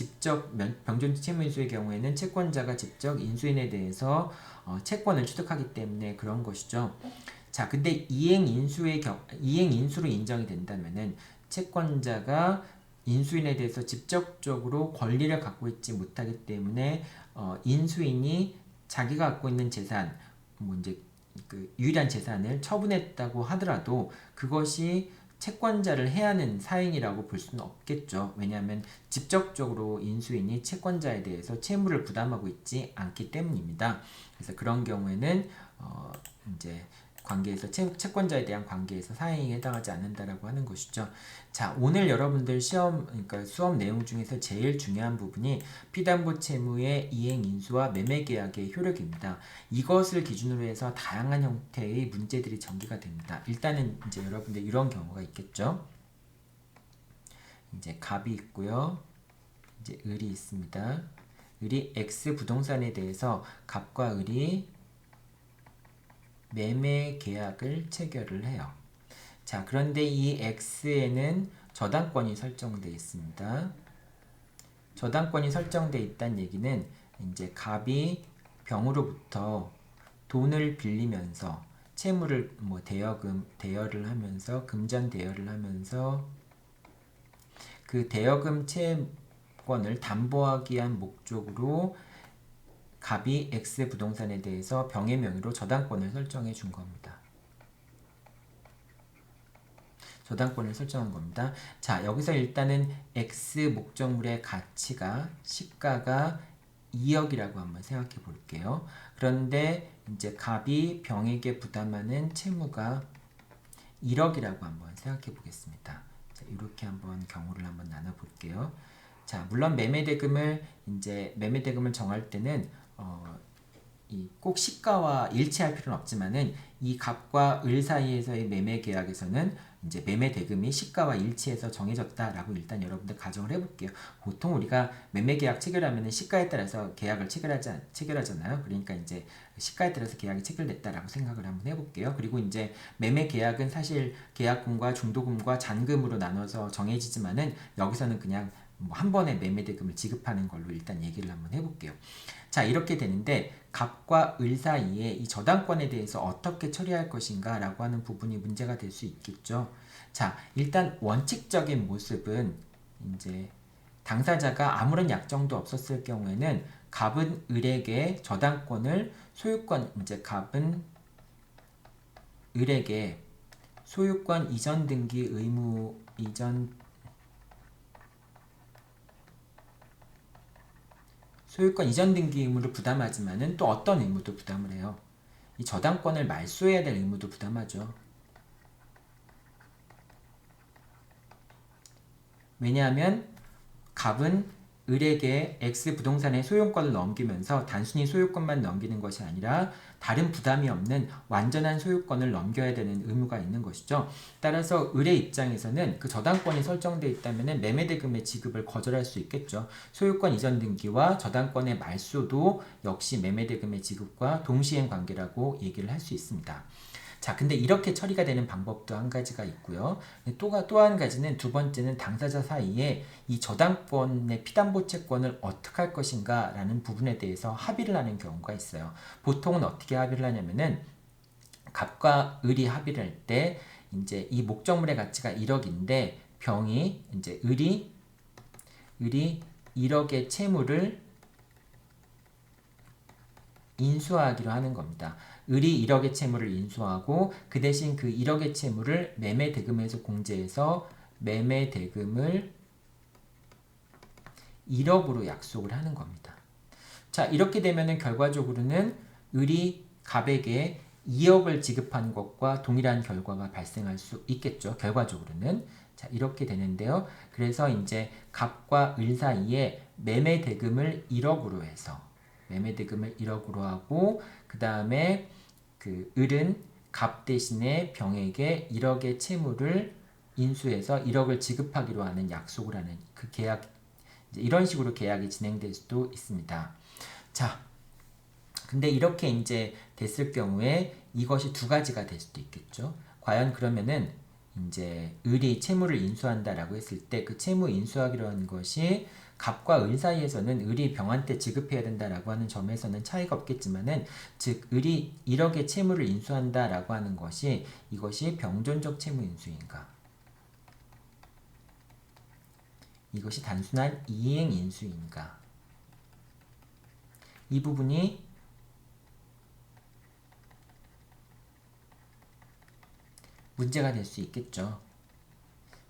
병존적 채무인수의 경우에는 채권자가 직접 인수인에 대해서 채권을 취득하기 때문에 그런 것이죠. 자, 근데 이행 인수로 인정이 된다면은 채권자가 인수인에 대해서 직접적으로 권리를 갖고 있지 못하기 때문에 인수인이 자기가 갖고 있는 재산, 뭐 이제 그 유일한 재산을 처분했다고 하더라도 그것이 채권자를 해하는 사행이라고 볼 수는 없겠죠. 왜냐하면 직접적으로 인수인이 채권자에 대해서 채무를 부담하고 있지 않기 때문입니다. 그래서 그런 경우에는 이제 관계에서 채권자에 대한 관계에서 사행에 해당하지 않는다라고 하는 것이죠. 자, 오늘 여러분들 그러니까 수업 내용 중에서 제일 중요한 부분이 피담보 채무의 이행 인수와 매매 계약의 효력입니다. 이것을 기준으로 해서 다양한 형태의 문제들이 전개가 됩니다. 일단은 이제 여러분들 이런 경우가 있겠죠. 이제 갑이 있고요. 이제 을이 있습니다. 을이 X 부동산에 대해서 갑과 을이 매매 계약을 체결을 해요. 자, 그런데 이 X에는 저당권이 설정되어 있습니다. 저당권이 설정되어 있다는 얘기는 이제 갑이 병으로부터 돈을 빌리면서 채무를 뭐 대여를 하면서 금전 대여를 하면서 그 대여금 채권을 담보하기 위한 목적으로 갑이 X 부동산에 대해서 병의 명의로 저당권을 설정해 준 겁니다. 저당권을 설정한 겁니다. 자, 여기서 일단은 X 목적물의 가치가 시가가 2억이라고 한번 생각해 볼게요. 그런데 이제 갑이 병에게 부담하는 채무가 1억이라고 한번 생각해 보겠습니다. 자, 이렇게 한번 경우를 한번 나눠 볼게요. 자, 물론 매매대금을 정할 때는 꼭 시가와 일치할 필요는 없지만은 이 갑과 을 사이에서의 매매 계약에서는 이제 매매 대금이 시가와 일치해서 정해졌다라고 일단 여러분들 가정을 해볼게요. 보통 우리가 매매 계약 체결하면은 시가에 따라서 계약을 체결하잖아요. 그러니까 이제 시가에 따라서 계약이 체결됐다라고 생각을 한번 해볼게요. 그리고 이제 매매 계약은 사실 계약금과 중도금과 잔금으로 나눠서 정해지지만은 여기서는 그냥 한 번에 매매 대금을 지급하는 걸로 일단 얘기를 한번 해볼게요. 자, 이렇게 되는데 갑과 을 사이에 이 저당권에 대해서 어떻게 처리할 것인가 라고 하는 부분이 문제가 될 수 있겠죠. 자, 일단 원칙적인 모습은 이제 당사자가 아무런 약정도 없었을 경우에는 갑은 을에게 저당권을 갑은 을에게 소유권 이전 등기 의무 소유권 이전 등기 의무를 부담하지만은 또 어떤 의무도 부담을 해요. 이 저당권을 말소해야 될 의무도 부담하죠. 왜냐하면 갑은 을에게 X 부동산의 소유권을 넘기면서 단순히 소유권만 넘기는 것이 아니라 다른 부담이 없는 완전한 소유권을 넘겨야 되는 의무가 있는 것이죠. 따라서 을의 입장에서는 그 저당권이 설정되어 있다면 매매대금의 지급을 거절할 수 있겠죠. 소유권 이전 등기와 저당권의 말소도 역시 매매대금의 지급과 동시행 관계라고 얘기를 할 수 있습니다. 자, 근데 이렇게 처리가 되는 방법도 한 가지가 있고요. 또 한 가지는 두 번째는 당사자 사이에 이 저당권의 피담보 채권을 어떻게 할 것인가 라는 부분에 대해서 합의를 하는 경우가 있어요. 보통은 어떻게 합의를 하냐면은 갑과 을이 합의를 할 때 이제 이 목적물의 가치가 1억인데 병이 이제 을이 1억의 채무를 인수하기로 하는 겁니다. 을이 1억의 채무를 인수하고 그 대신 그 1억의 채무를 매매 대금에서 공제해서 매매 대금을 1억으로 약속을 하는 겁니다. 자, 이렇게 되면은 결과적으로는 을이 갑에게 2억을 지급한 것과 동일한 결과가 발생할 수 있겠죠. 결과적으로는. 자, 이렇게 되는데요. 그래서 이제 갑과 을 사이에 매매 대금을 1억으로 해서 매매 대금을 1억으로 하고 그 다음에 그 을은 갑 대신에 병에게 1억의 채무를 인수해서 1억을 지급하기로 하는 약속을 하는 그 계약, 이런 식으로 계약이 진행될 수도 있습니다. 자, 근데 이렇게 이제 됐을 경우에 이것이 두 가지가 될 수도 있겠죠. 과연 그러면은 이제 을이 채무를 인수한다라고 했을 때 그 채무 인수하기로 하는 것이 갑과 을 사이에서는 을이 병한테 지급해야 된다라고 하는 점에서는 차이가 없겠지만은 즉 을이 1억의 채무를 인수한다라고 하는 것이 이것이 병존적 채무 인수인가, 이것이 단순한 이행 인수인가, 이 부분이 문제가 될 수 있겠죠.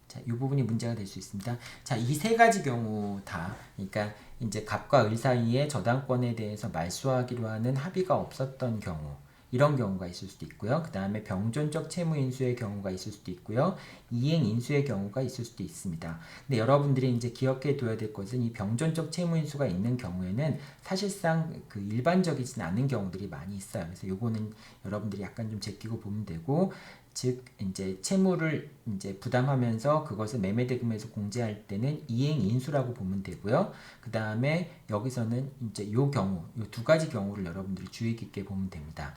자, 이 부분이 문제가 될 수 있습니다. 자, 이 세 가지 경우 다, 그러니까 이제 갑과 을 사이에 저당권에 대해서 말소하기로 하는 합의가 없었던 경우, 이런 경우가 있을 수도 있고요. 그 다음에 병존적 채무 인수의 경우가 있을 수도 있고요. 이행 인수의 경우가 있을 수도 있습니다. 근데 여러분들이 이제 기억해 둬야 될 것은 이 병존적 채무 인수가 있는 경우에는 사실상 그 일반적이진 않은 경우들이 많이 있어요. 그래서 요거는 여러분들이 약간 좀 제끼고 보면 되고, 즉 이제 채무를 이제 부담하면서 그것을 매매대금에서 공제할 때는 이행 인수라고 보면 되고요. 그 다음에 여기서는 이제 요 경우, 요 두 가지 경우를 여러분들이 주의 깊게 보면 됩니다.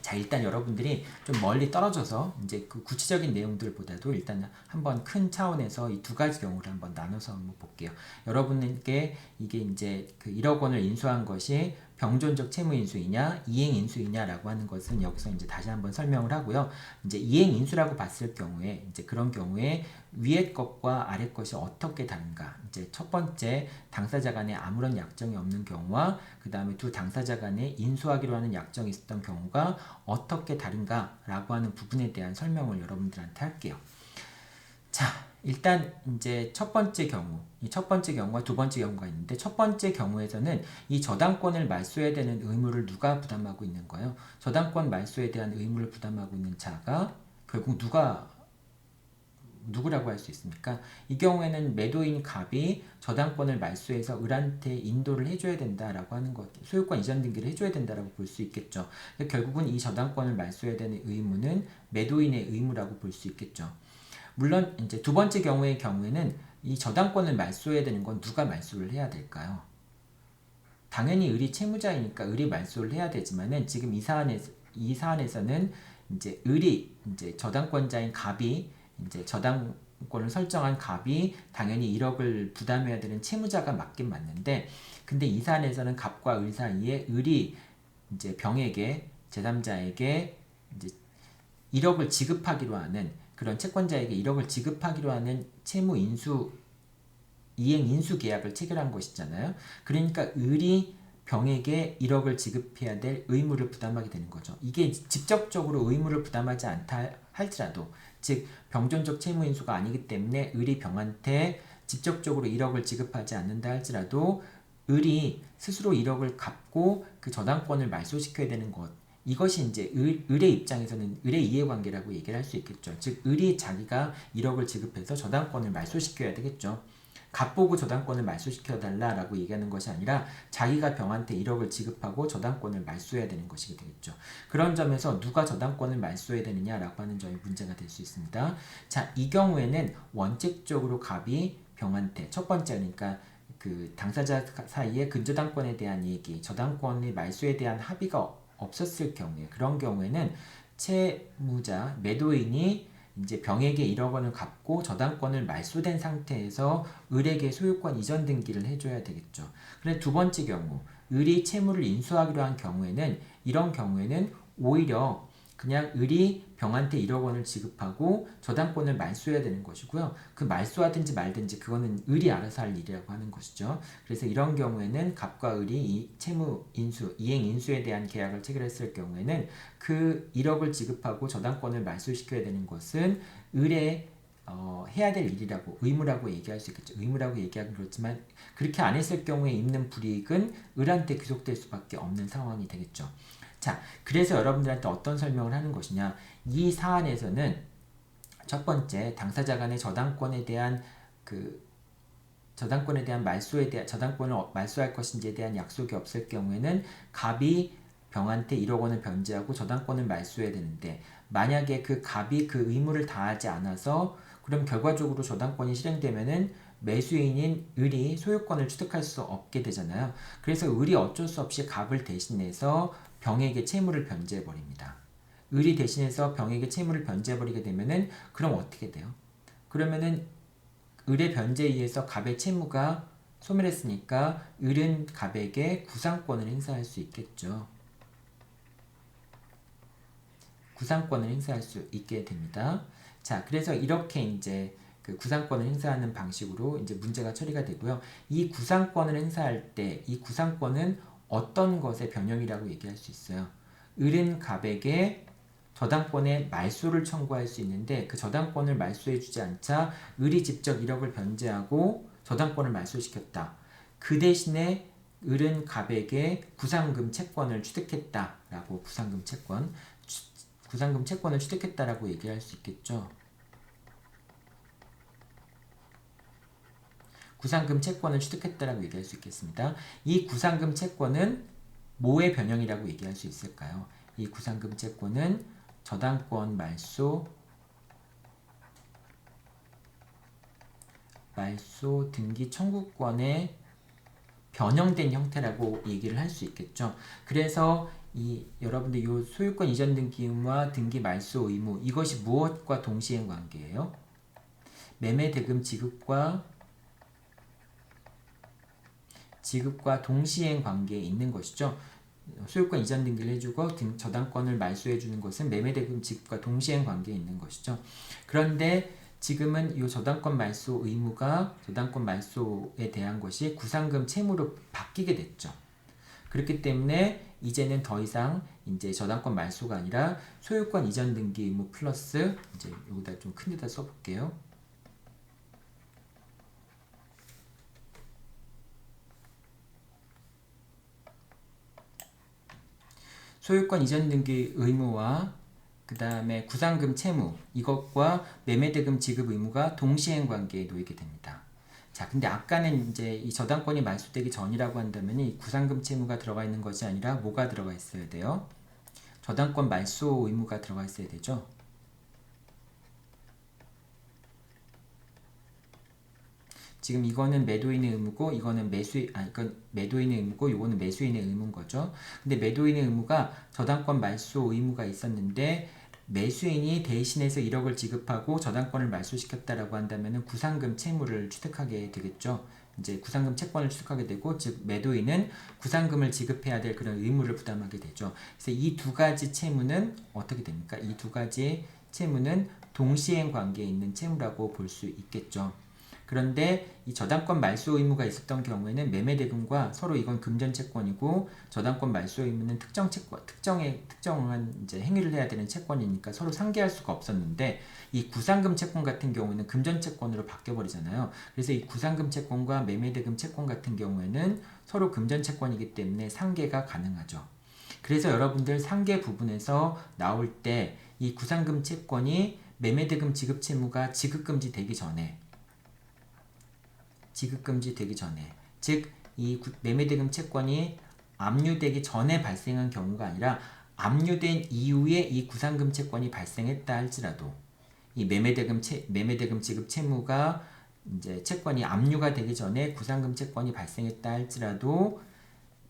자, 일단 여러분들이 좀 멀리 떨어져서 이제 그 구체적인 내용들보다도 일단 한번 큰 차원에서 이 두 가지 경우를 한번 나눠서 한번 볼게요. 여러분께 이게 이제 그 1억 원을 인수한 것이 병존적 채무 인수이냐, 이행 인수이냐라고 하는 것은 여기서 이제 다시 한번 설명을 하고요. 이제 이행 인수라고 봤을 경우에 이제 그런 경우에 위에 것과 아래 것이 어떻게 다른가? 이제 첫 번째 당사자 간에 아무런 약정이 없는 경우와 그 다음에 두 당사자 간에 인수하기로 하는 약정이 있었던 경우가 어떻게 다른가라고 하는 부분에 대한 설명을 여러분들한테 할게요. 자, 일단 이제 첫 번째 경우, 이 첫 번째 경우와 두 번째 경우가 있는데 첫 번째 경우에서는 이 저당권을 말소해야 되는 의무를 누가 부담하고 있는 거예요? 저당권 말소에 대한 의무를 부담하고 있는 자가 결국 누구라고 할 수 있습니까? 이 경우에는 매도인 갑이 저당권을 말소해서 을한테 인도를 해줘야 된다라고 하는 것, 소유권 이전 등기를 해줘야 된다라고 볼 수 있겠죠. 결국은 이 저당권을 말소해야 되는 의무는 매도인의 의무라고 볼 수 있겠죠. 물론 이제 두 번째 경우에는 이 저당권을 말소해야 되는 건 누가 말소를 해야 될까요? 당연히 을이 채무자이니까 을이 말소를 해야 되지만은 지금 이 사안에서는 이제 을이 이제 저당권자인 갑이 이제 저당권을 설정한 갑이 당연히 1억을 부담해야 되는 채무자가 맞긴 맞는데, 근데 이 사안에서는 갑과 을 사이에 을이 이제 병에게 제3자에게 이제 1억을 지급하기로 하는, 그런 채권자에게 1억을 지급하기로 하는 채무 인수 이행 인수 계약을 체결한 것이잖아요. 그러니까 을이 병에게 1억을 지급해야 될 의무를 부담하게 되는 거죠. 이게 직접적으로 의무를 부담하지 않다 할지라도, 즉 병존적 채무 인수가 아니기 때문에 을이 병한테 직접적으로 1억을 지급하지 않는다 할지라도 을이 스스로 1억을 갚고 그 저당권을 말소시켜야 되는 것, 이것이 이제 을의 입장에서는 을의 이해관계라고 얘기를 할 수 있겠죠. 즉 을이 자기가 1억을 지급해서 저당권을 말소시켜야 되겠죠. 갑보고 저당권을 말소시켜달라라고 얘기하는 것이 아니라 자기가 병한테 1억을 지급하고 저당권을 말소해야 되는 것이 되겠죠. 그런 점에서 누가 저당권을 말소해야 되느냐라고 하는 점이 문제가 될 수 있습니다. 자, 이 경우에는 원칙적으로 갑이 병한테 첫 번째, 그러니까 그 당사자 사이에 근저당권에 대한 얘기, 저당권의 말소에 대한 합의가 없었을 경우에, 그런 경우에는 채무자, 매도인이 이제 병에게 1억 원을 갚고 저당권을 말소된 상태에서 을에게 소유권 이전 등기를 해줘야 되겠죠. 그런데 두 번째 경우, 을이 채무를 인수하기로 한 경우에는, 이런 경우에는 오히려 그냥 을이 병한테 1억 원을 지급하고 저당권을 말소해야 되는 것이고요. 그 말소하든지 말든지 그거는 을이 알아서 할 일이라고 하는 것이죠. 그래서 이런 경우에는 갑과 을이 이 채무 인수, 이행 인수에 대한 계약을 체결했을 경우에는 그 1억을 지급하고 저당권을 말소시켜야 되는 것은 을의 해야 될 일이라고 의무라고 얘기할 수 있겠죠. 의무라고 얘기하긴 그렇지만 그렇게 안 했을 경우에 입는 불이익은 을한테 귀속될 수밖에 없는 상황이 되겠죠. 자, 그래서 여러분들한테 어떤 설명을 하는 것이냐. 이 사안에서는 첫 번째 당사자 간의 저당권에 대한 저당권을 말소할 것인지에 대한 약속이 없을 경우에는 갑이 병한테 1억 원을 변제하고 저당권을 말소해야 되는데 만약에 그 갑이 그 의무를 다하지 않아서 그럼 결과적으로 저당권이 실행되면은 매수인인 을이 소유권을 취득할 수 없게 되잖아요. 그래서 을이 어쩔 수 없이 갑을 대신해서 병에게 채무를 변제해 버립니다. 을이 대신해서 병에게 채무를 변제해 버리게 되면은 그럼 어떻게 돼요? 그러면은 을의 변제에 의해서 갑의 채무가 소멸했으니까 을은 갑에게 구상권을 행사할 수 있겠죠. 구상권을 행사할 수 있게 됩니다. 자, 그래서 이렇게 이제 그 구상권을 행사하는 방식으로 이제 문제가 처리가 되고요. 이 구상권을 행사할 때 이 구상권은 어떤 것의 변형이라고 얘기할 수 있어요. 을은 갑에게 저당권의 말소를 청구할 수 있는데 그 저당권을 말소해주지 않자 을이 직접 1억을 변제하고 저당권을 말소시켰다. 그 대신에 을은 갑에게 구상금 채권을 취득했다라고 구상금 채권을 취득했다라고 얘기할 수 있겠죠. 구상금 채권을 취득했다라고 얘기할 수 있겠습니다. 이 구상금 채권은 뭐의 변형이라고 얘기할 수 있을까요? 이 구상금 채권은 저당권 말소 등기 청구권의 변형된 형태라고 얘기를 할 수 있겠죠. 그래서 여러분들 이 소유권 이전 등기 의무와 등기 말소 의무 이것이 무엇과 동시행 관계예요? 매매 대금 지급과 동시행 관계에 있는 것이죠. 소유권 이전 등기를 해주고 저당권을 말소해주는 것은 매매대금 지급과 동시행 관계에 있는 것이죠. 그런데 지금은 이 저당권 말소 의무가 저당권 말소에 대한 것이 구상금 채무로 바뀌게 됐죠. 그렇기 때문에 이제는 더 이상 이제 저당권 말소가 아니라 소유권 이전 등기 의무 플러스 이제 여기다 좀 큰 데다 써볼게요. 소유권 이전 등기 의무와 그 다음에 구상금 채무 이것과 매매대금 지급 의무가 동시행 관계에 놓이게 됩니다. 자, 근데 아까는 이제 이 저당권이 말소되기 전이라고 한다면 이 구상금 채무가 들어가 있는 것이 아니라 뭐가 들어가 있어야 돼요? 저당권 말소 의무가 들어가 있어야 되죠. 지금 이거는 매도인의 의무고 이건 매도인의 의무고 이거는 매수인의 의무인 거죠. 근데 매도인의 의무가 저당권 말소 의무가 있었는데 매수인이 대신해서 1억을 지급하고 저당권을 말소시켰다라고 한다면 구상금 채무를 취득하게 되겠죠. 이제 구상금 채권을 취득하게 되고 즉 매도인은 구상금을 지급해야 될 그런 의무를 부담하게 되죠. 그래서 이 두 가지 채무는 어떻게 됩니까? 이 두 가지 채무는 동시행 관계에 있는 채무라고 볼 수 있겠죠. 그런데 이 저당권 말소 의무가 있었던 경우에는 매매대금과 서로 이건 금전 채권이고 저당권 말소 의무는 특정한 이제 행위를 해야 되는 채권이니까 서로 상계할 수가 없었는데 이 구상금 채권 같은 경우에는 금전 채권으로 바뀌어 버리잖아요. 그래서 이 구상금 채권과 매매대금 채권 같은 경우에는 서로 금전 채권이기 때문에 상계가 가능하죠. 그래서 여러분들 상계 부분에서 나올 때 이 구상금 채권이 매매대금 지급 채무가 지급금지 되기 전에 즉 이 매매대금 채권이 압류되기 전에 발생한 경우가 아니라 압류된 이후에 이 구상금 채권이 발생했다 할지라도 이 매매대금 지급 채무가 이제 채권이 압류가 되기 전에 구상금 채권이 발생했다 할지라도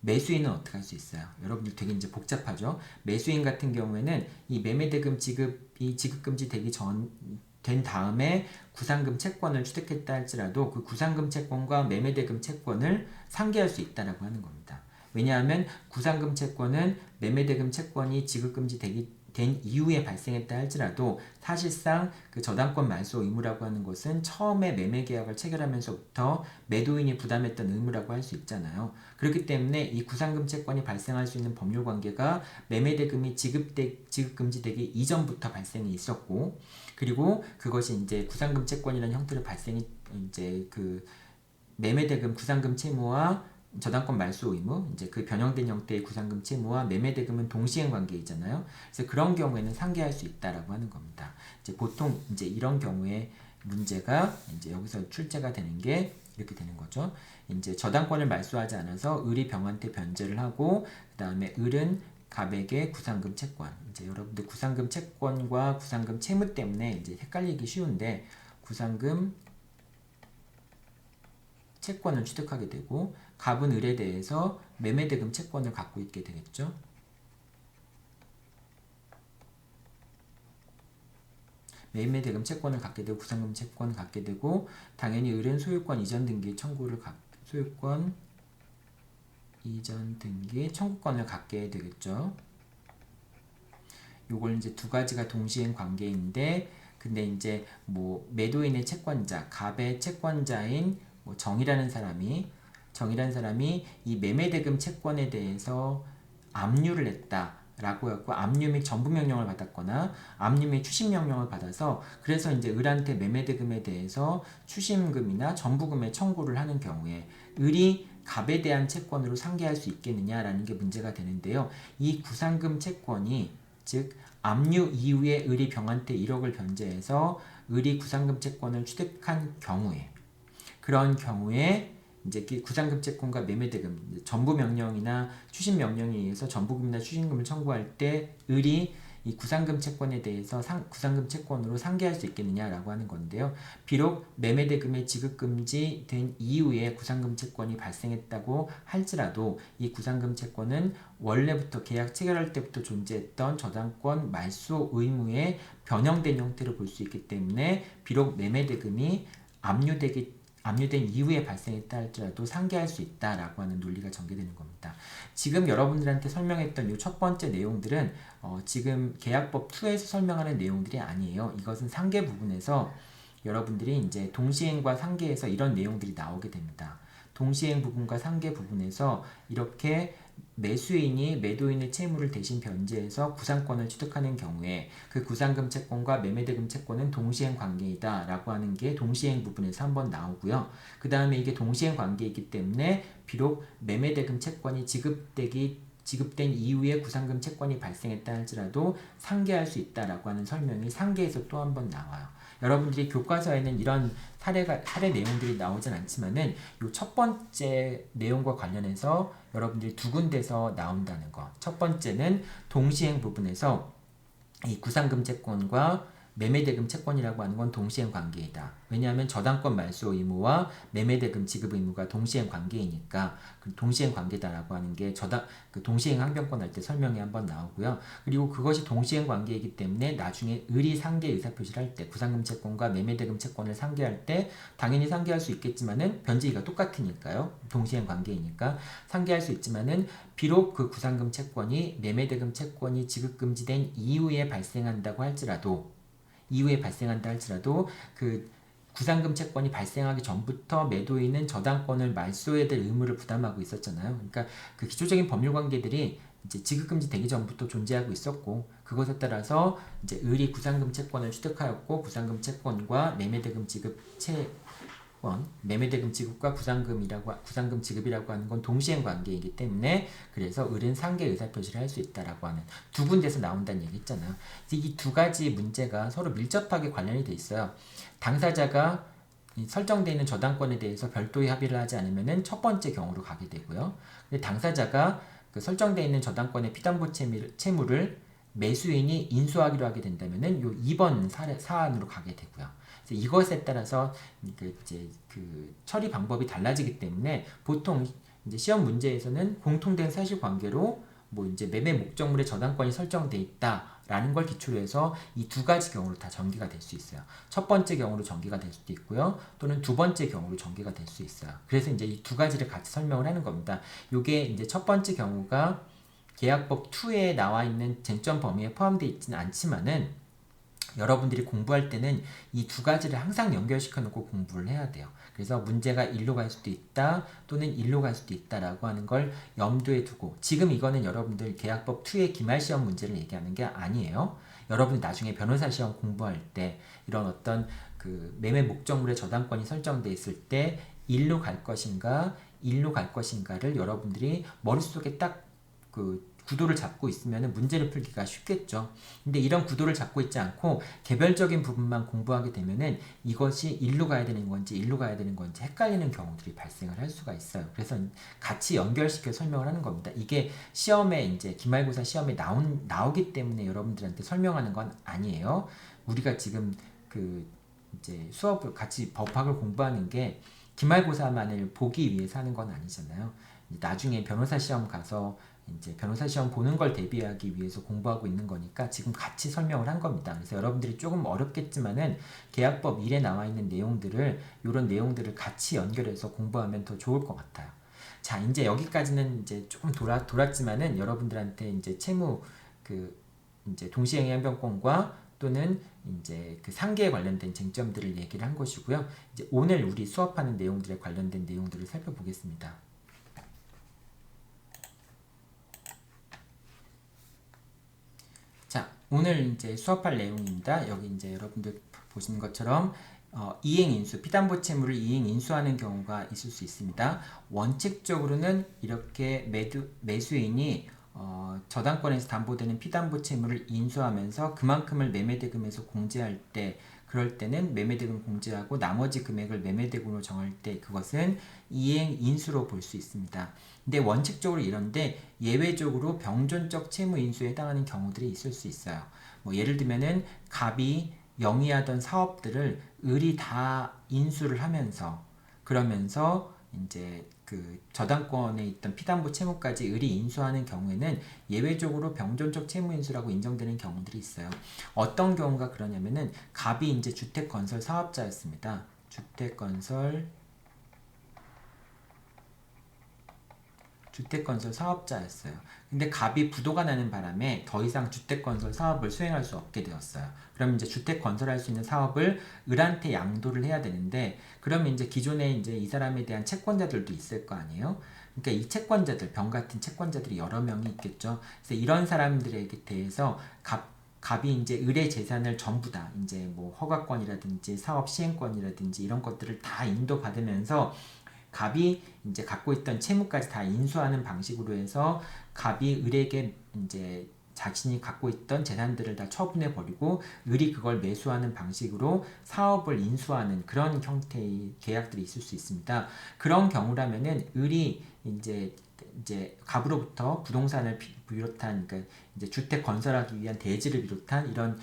매수인은 어떻게 할 수 있어요? 여러분들 되게 이제 복잡하죠? 매수인 같은 경우에는 이 매매대금 지급이 지급금지 된 다음에 구상금 채권을 취득했다 할지라도 그 구상금 채권과 매매대금 채권을 상계할 수 있다라고 하는 겁니다. 왜냐하면 구상금 채권은 매매대금 채권이 지급금지 된 이후에 발생했다 할지라도 사실상 그 저당권 말소 의무라고 하는 것은 처음에 매매 계약을 체결하면서부터 매도인이 부담했던 의무라고 할 수 있잖아요. 그렇기 때문에 이 구상금 채권이 발생할 수 있는 법률 관계가 매매 대금이 지급 금지되기 이전부터 발생이 있었고, 그리고 그것이 이제 구상금 채권이라는 형태로 발생이 이제 그 매매 대금 구상금 채무와 저당권 말소 의무, 이제 그 변형된 형태의 구상금 채무와 매매 대금은 동시행 관계이잖아요. 그래서 그런 경우에는 상계할 수 있다라고 하는 겁니다. 이제 보통 이제 이런 경우에 문제가 이제 여기서 출제가 되는 게 이렇게 되는 거죠. 이제 저당권을 말소하지 않아서 을이 병한테 변제를 하고, 그 다음에 을은 갑에게 구상금 채권. 이제 여러분들 구상금 채권과 구상금 채무 때문에 이제 헷갈리기 쉬운데, 구상금 채권을 취득하게 되고, 갑은 을에 대해서 매매대금 채권을 갖고 있게 되겠죠. 매매대금 채권을 갖게 되고 구상금 채권을 갖게 되고, 당연히 을은 소유권 이전 등기 소유권 이전 등기 청구권을 갖게 되겠죠. 요걸 이제 두 가지가 동시행 관계인데, 근데 이제 뭐 매도인의 채권자, 갑의 채권자인 뭐 정이라는 사람이 이 매매대금 채권에 대해서 압류를 했다라고 했고, 압류 및 전부 명령을 받았거나 압류 및 추심 명령을 받아서, 그래서 이제 을한테 매매대금에 대해서 추심금이나 전부금의 청구를 하는 경우에 을이 갑에 대한 채권으로 상계할 수 있겠느냐라는 게 문제가 되는데요. 이 구상금 채권이, 즉 압류 이후에 을이 병한테 1억을 변제해서 을이 구상금 채권을 취득한 경우에, 그런 경우에 이제 구상금 채권과 매매대금, 전부 명령이나 추심 명령에 의해서 전부금이나 추심금을 청구할 때 을이 이 구상금 채권에 대해서 구상금 채권으로 상계할 수 있겠느냐라고 하는 건데요. 비록 매매대금의 지급 금지된 이후에 구상금 채권이 발생했다고 할지라도 이 구상금 채권은 원래부터 계약 체결할 때부터 존재했던 저당권 말소 의무의 변형된 형태로 볼 수 있기 때문에, 비록 매매대금이 압류된 이후에 발생했다 할지라도 상계할 수 있다라고 하는 논리가 전개되는 겁니다. 지금 여러분들한테 설명했던 이 첫 번째 내용들은 지금 계약법 2에서 설명하는 내용들이 아니에요. 이것은 상계 부분에서 여러분들이 이제 동시행과 상계에서 이런 내용들이 나오게 됩니다. 동시행 부분과 상계 부분에서 이렇게 매수인이 매도인의 채무를 대신 변제해서 구상권을 취득하는 경우에 그 구상금 채권과 매매대금 채권은 동시행 관계이다 라고 하는 게 동시행 부분에서 한번 나오고요. 그 다음에 이게 동시행 관계이기 때문에 비록 매매대금 채권이 지급된 이후에 구상금 채권이 발생했다 할지라도 상계할 수 있다라고 하는 설명이 상계에서 또 한 번 나와요. 여러분들이 교과서에는 이런 사례 내용들이 나오진 않지만은 이 첫 번째 내용과 관련해서 여러분들이 두 군데서 나온다는 거. 첫 번째는 동시행 부분에서 이 구상금 채권과 매매대금 채권이라고 하는 건 동시행 관계이다. 왜냐하면 저당권 말소 의무와 매매대금 지급 의무가 동시행 관계이니까 동시행 관계다라고 하는 게 그 동시행 항변권 할 때 설명이 한번 나오고요. 그리고 그것이 동시행 관계이기 때문에 나중에 을이 상계 의사표시를 할 때 구상금 채권과 매매대금 채권을 상계할 때 당연히 상계할 수 있겠지만은 변제기가 똑같으니까요. 동시행 관계이니까 상계할 수 있지만은 비록 그 구상금 채권이 매매대금 채권이 지급 금지된 이후에 발생한다 할지라도 그 구상금 채권이 발생하기 전부터 매도인은 저당권을 말소해야 될 의무를 부담하고 있었잖아요. 그러니까 그 기초적인 법률 관계들이 이제 지급금지 되기 전부터 존재하고 있었고, 그것에 따라서 이제 을이 구상금 채권을 취득하였고, 구상금 채권과 매매대금 지급과 구상금 지급이라고 하는 건 동시행 관계이기 때문에, 그래서 을은 상계 의사표시를 할 수 있다라고 하는 두 군데서 나온다는 얘기 했잖아요. 이 두 가지 문제가 서로 밀접하게 관련이 돼 있어요. 당사자가 설정되어 있는 저당권에 대해서 별도의 합의를 하지 않으면 첫 번째 경우로 가게 되고요. 근데 당사자가 그 설정되어 있는 저당권의 피담보 채무를 매수인이 인수하기로 하게 된다면은 요 2번 사안으로 가게 되고요. 그래서 이것에 따라서 그 처리 방법이 달라지기 때문에 보통 이제 시험 문제에서는 공통된 사실관계로 뭐 이제 매매 목적물의 저당권이 설정돼 있다라는 걸 기초로 해서 이 두 가지 경우로 다 전개가 될 수 있어요. 첫 번째 경우로 전개가 될 수도 있고요. 또는 두 번째 경우로 전개가 될 수 있어요. 그래서 이제 이 두 가지를 같이 설명을 하는 겁니다. 요게 이제 첫 번째 경우가 계약법 2에 나와 있는 쟁점 범위에 포함되어 있지는 않지만은 여러분들이 공부할 때는 이 두 가지를 항상 연결시켜 놓고 공부를 해야 돼요. 그래서 문제가 일로 갈 수도 있다 또는 일로 갈 수도 있다라고 하는 걸 염두에 두고, 지금 이거는 여러분들 계약법 2의 기말시험 문제를 얘기하는 게 아니에요. 여러분이 나중에 변호사 시험 공부할 때 이런 어떤 그 매매 목적물의 저당권이 설정돼 있을 때 일로 갈 것인가 일로 갈 것인가를 여러분들이 머릿속에 딱 그 구도를 잡고 있으면 문제를 풀기가 쉽겠죠. 근데 이런 구도를 잡고 있지 않고 개별적인 부분만 공부하게 되면은 이것이 일로 가야 되는 건지 일로 가야 되는 건지 헷갈리는 경우들이 발생을 할 수가 있어요. 그래서 같이 연결시켜 설명을 하는 겁니다. 이게 시험에 이제 기말고사 시험에 나오기 때문에 여러분들한테 설명하는 건 아니에요. 우리가 지금 그 이제 수업을 같이 법학을 공부하는 게 기말고사만을 보기 위해서 하는 건 아니잖아요. 나중에 변호사 시험 가서 이제 변호사 시험 보는 걸 대비하기 위해서 공부하고 있는 거니까 지금 같이 설명을 한 겁니다. 그래서 여러분들이 조금 어렵겠지만은 계약법 1에 나와 있는 내용들을, 이런 내용들을 같이 연결해서 공부하면 더 좋을 것 같아요. 자, 이제 여기까지는 이제 조금 돌았지만은 여러분들한테 이제 채무 그 이제 동시행위 항변권과 또는 이제 그 상계에 관련된 쟁점들을 얘기를 한 것이고요. 이제 오늘 우리 수업하는 내용들에 관련된 내용들을 살펴보겠습니다. 자, 오늘 이제 수업할 내용입니다. 여기 이제 여러분들 보시는 것처럼 이행인수, 피담보 채무를 이행인수하는 경우가 있을 수 있습니다. 원칙적으로는 이렇게 매수인이 저당권에서 담보되는 피담보 채무를 인수하면서 그만큼을 매매대금에서 공제할 때, 그럴 때는 매매대금 공제하고 나머지 금액을 매매대금으로 정할 때 그것은 이행인수로 볼 수 있습니다. 근데 원칙적으로 이런데 예외적으로 병존적 채무 인수에 해당하는 경우들이 있을 수 있어요. 뭐 예를 들면은 갑이 영위하던 사업들을 을이 다 인수를 하면서, 그러면서 이제 그 저당권에 있던 피담보 채무까지 을이 인수하는 경우에는 예외적으로 병존적 채무 인수라고 인정되는 경우들이 있어요. 어떤 경우가 그러냐면은 갑이 이제 주택건설 사업자였습니다. 주택건설 사업자였어요. 근데 갑이 부도가 나는 바람에 더 이상 주택건설 사업을 수행할 수 없게 되었어요. 그럼 이제 주택건설할 수 있는 사업을 을한테 양도를 해야 되는데, 그러면 이제 기존에 이제 이 사람에 대한 채권자들도 있을 거 아니에요? 그러니까 이 채권자들, 병 같은 채권자들이 여러 명이 있겠죠. 그래서 이런 사람들에게 대해서 갑이 이제 을의 재산을 전부 다 이제 뭐 허가권이라든지 사업 시행권이라든지 이런 것들을 다 인도받으면서 갑이 이제 갖고 있던 채무까지 다 인수하는 방식으로 해서 갑이 을에게 이제 자신이 갖고 있던 재산들을 다 처분해 버리고 을이 그걸 매수하는 방식으로 사업을 인수하는 그런 형태의 계약들이 있을 수 있습니다. 그런 경우라면은 을이 이제 갑으로부터 부동산을 비롯한, 그러니까 이제 주택 건설하기 위한 대지를 비롯한 이런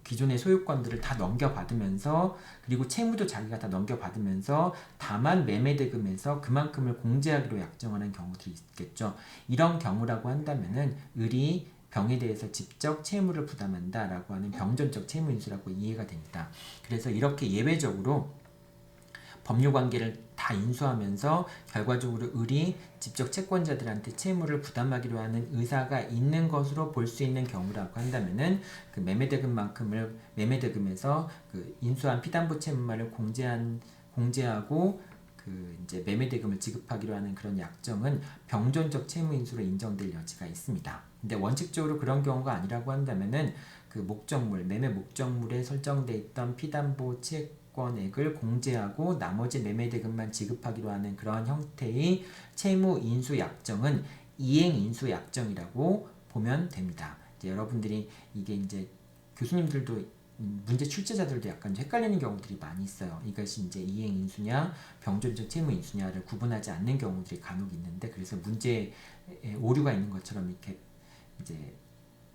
기존의 소유권들을 다 넘겨받으면서, 그리고 채무도 자기가 다 넘겨받으면서 다만 매매대금에서 그만큼을 공제하기로 약정하는 경우들이 있겠죠. 이런 경우라고 한다면은 을이 병에 대해서 직접 채무를 부담한다라고 하는 병존적 채무인수라고 이해가 됩니다. 그래서 이렇게 예외적으로 법률관계를 다 인수하면서 결과적으로 을이 직접 채권자들한테 채무를 부담하기로 하는 의사가 있는 것으로 볼 수 있는 경우라고 한다면은 그 매매대금만큼을 매매대금에서 그 인수한 피담보 채무만을 공제하고 그 이제 매매대금을 지급하기로 하는 그런 약정은 병존적 채무인수로 인정될 여지가 있습니다. 근데 원칙적으로 그런 경우가 아니라고 한다면은 그 목적물, 매매 목적물에 설정돼 있던 피담보 채권액을 공제하고 나머지 매매대금만 지급하기로 하는 그런 형태의 채무인수 약정은 이행인수 약정이라고 보면 됩니다. 이제 여러분들이 이게 이제 교수님들도 문제 출제자들도 약간 헷갈리는 경우들이 많이 있어요. 이것이 이제 이행인수냐 병존적 채무인수냐를 구분하지 않는 경우들이 간혹 있는데, 그래서 문제에 오류가 있는 것처럼 이렇게 이제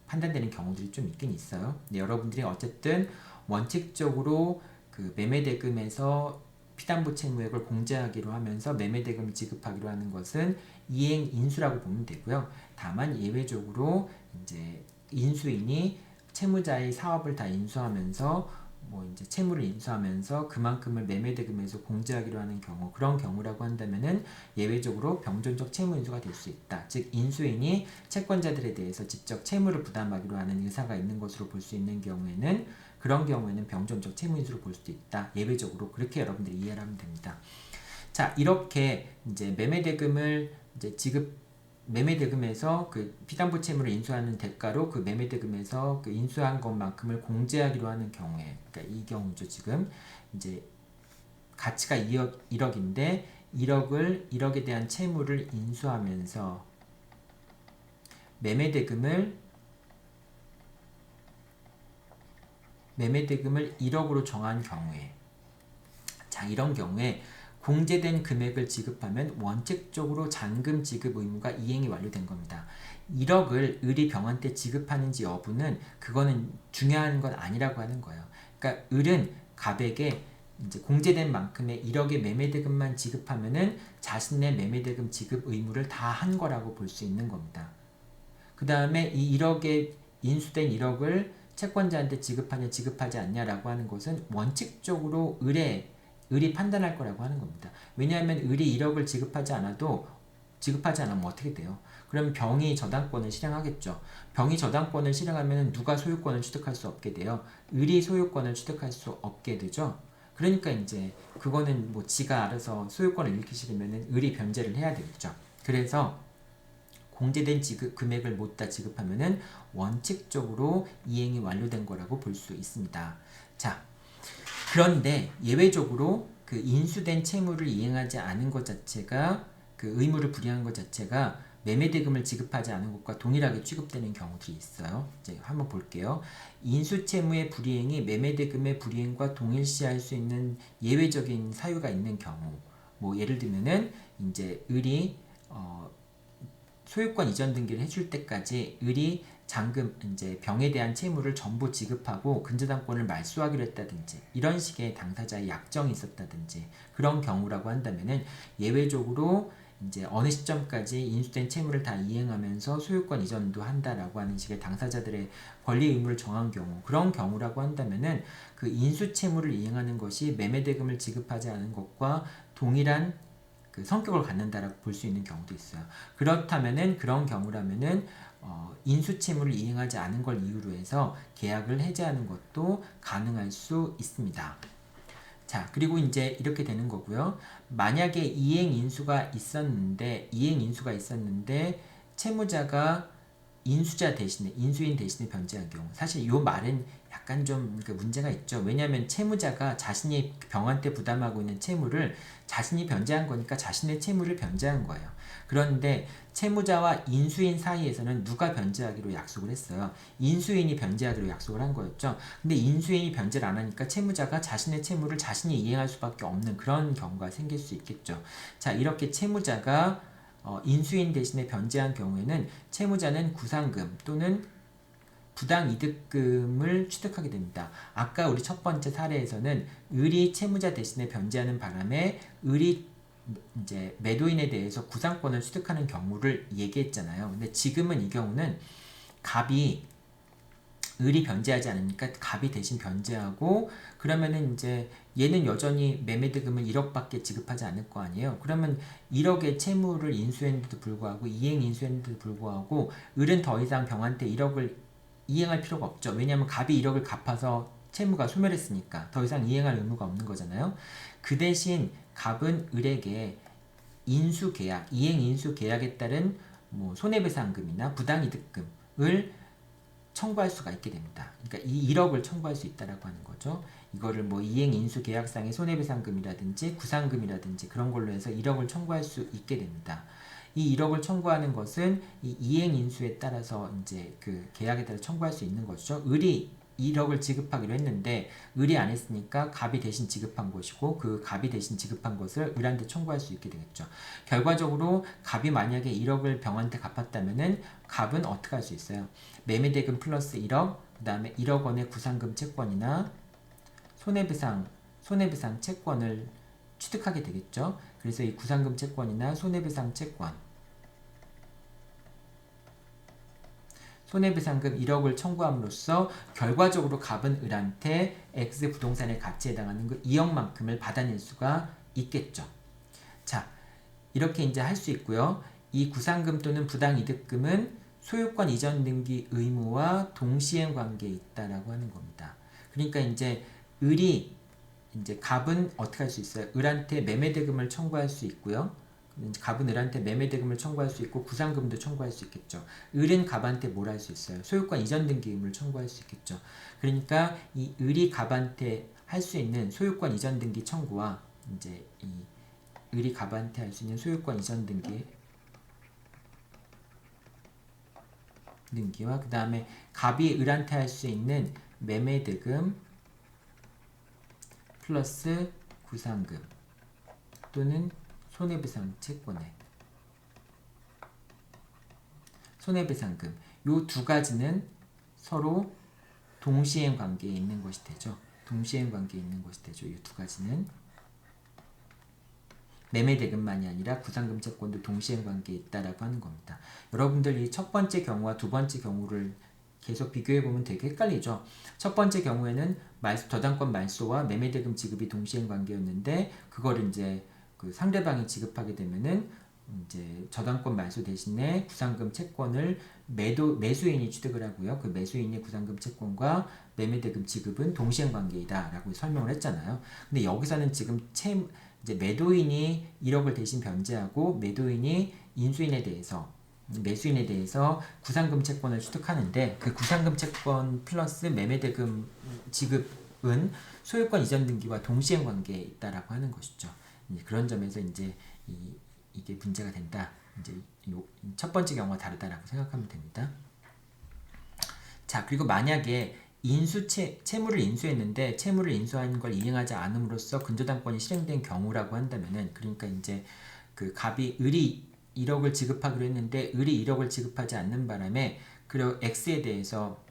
판단되는 경우들이 좀 있긴 있어요. 근데 여러분들이 어쨌든 원칙적으로 그 매매대금에서 피담보 채무액을 공제하기로 하면서 매매대금을 지급하기로 하는 것은 이행인수라고 보면 되고요. 다만 예외적으로 이제 인수인이 채무자의 사업을 다 인수하면서 뭐 이제 채무를 인수하면서 그만큼을 매매대금에서 공제하기로 하는 경우, 그런 경우라고 한다면은 예외적으로 병존적 채무 인수가 될 수 있다. 즉 인수인이 채권자들에 대해서 직접 채무를 부담하기로 하는 의사가 있는 것으로 볼 수 있는 경우에는, 그런 경우에는 병존적 채무 인수로 볼 수도 있다. 예외적으로 그렇게 여러분들이 이해를 하면 됩니다. 자, 이렇게 이제 매매대금을 이제 매매대금에서 그 피담보 채무를 인수하는 대가로 그 매매대금에서 그 인수한 것만큼을 공제하기로 하는 경우에, 그러니까 이 경우죠. 지금 이제 가치가 1억인데 1억에 대한 채무를 인수하면서 매매대금을 1억으로 정한 경우에, 자, 이런 경우에 공제된 금액을 지급하면 원칙적으로 잔금 지급 의무가 이행이 완료된 겁니다. 1억을 을이 병한테 지급하는지 여부는 그거는 중요한 건 아니라고 하는 거예요. 그러니까 을은 갑에게 이제 공제된 만큼의 1억의 매매대금만 지급하면은 자신의 매매대금 지급 의무를 다 한 거라고 볼 수 있는 겁니다. 그 다음에 이 1억의 인수된 1억을 채권자한테 지급하냐 지급하지 않냐라고 하는 것은 원칙적으로 을이 판단할 거라고 하는 겁니다. 왜냐하면 을이 1억을 지급하지 않으면 어떻게 돼요? 그럼 병이 저당권을 실행하겠죠. 병이 저당권을 실행하면 누가 소유권을 취득할 수 없게 돼요? 을이 소유권을 취득할 수 없게 되죠. 그러니까 이제 그거는 뭐 지가 알아서 소유권을 잃기 싫으면 을이 변제를 해야 되겠죠. 그래서 공제된 금액을 못다 지급하면은 원칙적으로 이행이 완료된 거라고 볼 수 있습니다. 자, 그런데 예외적으로 그 인수된 채무를 이행하지 않은 것 자체가, 그 의무를 불이한 것 자체가 매매대금을 지급하지 않은 것과 동일하게 취급되는 경우들이 있어요. 이제 한번 볼게요. 인수채무의 불이행이 매매대금의 불이행과 동일시할 수 있는 예외적인 사유가 있는 경우, 뭐 예를 들면은 이제 을이 소유권 이전 등기를 해줄 때까지 을이 잔금, 이제 병에 대한 채무를 전부 지급하고 근저당권을 말소하기로 했다든지, 이런 식의 당사자의 약정이 있었다든지, 그런 경우라고 한다면은 예외적으로 이제 어느 시점까지 인수된 채무를 다 이행하면서 소유권 이전도 한다라고 하는 식의 당사자들의 권리 의무를 정한 경우, 그런 경우라고 한다면은 그 인수 채무를 이행하는 것이 매매대금을 지급하지 않은 것과 동일한 그 성격을 갖는다라고 볼 수 있는 경우도 있어요. 그렇다면은, 그런 경우라면은 인수채무를 이행하지 않은 걸 이유로 해서 계약을 해지하는 것도 가능할 수 있습니다. 자, 그리고 이제 이렇게 되는 거고요. 만약에 이행인수가 있었는데 채무자가 인수인 대신에 변제한 경우, 사실 이 말은 약간 좀 문제가 있죠. 왜냐하면 채무자가 자신이 병한테 부담하고 있는 채무를 자신이 변제한 거니까 자신의 채무를 변제한 거예요. 그런데 채무자와 인수인 사이에서는 누가 변제하기로 약속을 했어요? 인수인이 변제하기로 약속을 한 거였죠. 근데 인수인이 변제를 안 하니까 채무자가 자신의 채무를 자신이 이행할 수밖에 없는 그런 경우가 생길 수 있겠죠. 자, 이렇게 채무자가 인수인 대신에 변제한 경우에는 채무자는 구상금 또는 부당이득금을 취득하게 됩니다. 아까 우리 첫 번째 사례에서는 을이 채무자 대신에 변제하는 바람에 을이 이제 매도인에 대해서 구상권을 취득하는 경우를 얘기했잖아요. 근데 지금은 이 경우는 을이 변제하지 않으니까 갑이 대신 변제하고, 그러면은 이제 얘는 여전히 매매대금을 1억밖에 지급하지 않을 거 아니에요. 그러면 1억의 채무를 인수했는데도 불구하고, 이행 인수했는데도 불구하고 을은 더 이상 병한테 1억을 이행할 필요가 없죠. 왜냐하면 갑이 1억을 갚아서 채무가 소멸했으니까 더 이상 이행할 의무가 없는 거잖아요. 그 대신 갑은 을에게 이행 인수 계약에 따른 뭐 손해배상금이나 부당이득금을 청구할 수가 있게 됩니다. 그러니까 이 1억을 청구할 수 있다라고 하는 거죠. 이거를 뭐 이행 인수 계약상의 손해배상금이라든지 구상금이라든지 그런 걸로 해서 1억을 청구할 수 있게 됩니다. 이 1억을 청구하는 것은 이 이행 인수에 따라서 이제 그 계약에 따라 청구할 수 있는 것이죠. 을이 1억을 지급하기로 했는데 을이 안 했으니까 갑이 대신 지급한 것이고, 그 갑이 대신 지급한 것을 을한테 청구할 수 있게 되겠죠. 결과적으로 갑이 만약에 1억을 병한테 갚았다면은 갑은 어떻게 할 수 있어요? 매매대금 플러스 1억, 그 다음에 1억 원의 구상금 채권이나 손해배상 채권을 취득하게 되겠죠. 그래서 이 구상금 채권이나 손해배상 채권, 손해배상금 1억을 청구함으로써 결과적으로 갑은 을한테 X 부동산의 가치에 해당하는 그 2억만큼을 받아낼 수가 있겠죠. 자, 이렇게 이제 할 수 있고요. 이 구상금 또는 부당이득금은 소유권 이전 등기 의무와 동시행 관계에 있다라고 하는 겁니다. 그러니까 이제 을이 이제 갑은 어떻게 할 수 있어요? 을한테 매매대금을 청구할 수 있고요. 갑은 을한테 매매대금을 청구할 수 있고 구상금도 청구할 수 있겠죠. 을은 갑한테 뭘 할 수 있어요? 소유권 이전 등기 의무를 청구할 수 있겠죠. 그러니까 이 을이 갑한테 할 수 있는 소유권 이전 등기 청구와 이제 이 을이 갑한테 할 수 있는 소유권 이전 등기와 그 다음에 갑이 을한테 할 수 있는 매매대금 플러스 구상금 또는 손해배상 채권액, 손해배상금 요 두 가지는 서로 동시행 관계에 있는 것이 되죠. 동시행 관계에 있는 것이 되죠. 이 두 가지는 매매대금만이 아니라 구상금 채권도 동시행 관계에 있다라고 하는 겁니다. 여러분들 이 첫 번째 경우와 두 번째 경우를 계속 비교해보면 되게 헷갈리죠. 첫 번째 경우에는 저당권 말소와 매매대금 지급이 동시행 관계였는데 그걸 이제 그 상대방이 지급하게 되면은 이제 저당권 말소 대신에 구상금 채권을 매수인이 취득을 하고요. 그 매수인의 구상금 채권과 매매대금 지급은 동시행 관계이다라고 설명을 했잖아요. 근데 여기서는 지금 이제 매도인이 1억을 대신 변제하고 매도인이 매수인에 대해서 구상금 채권을 취득하는데 그 구상금 채권 플러스 매매대금 지급은 소유권 이전 등기와 동시행 관계에 있다라고 하는 것이죠. 그런 점에서 이제 이게 문제가 된다. 이제 첫 번째 경우와 다르다라고 생각하면 됩니다. 자, 그리고 만약에 채무를 인수했는데 채무를 인수하는 걸 이행하지 않음으로써 근저당권이 실행된 경우라고 한다면은 그러니까 이제 그 을이 1억을 지급하기로 했는데 을이 1억을 지급하지 않는 바람에 그리고 X에 대해서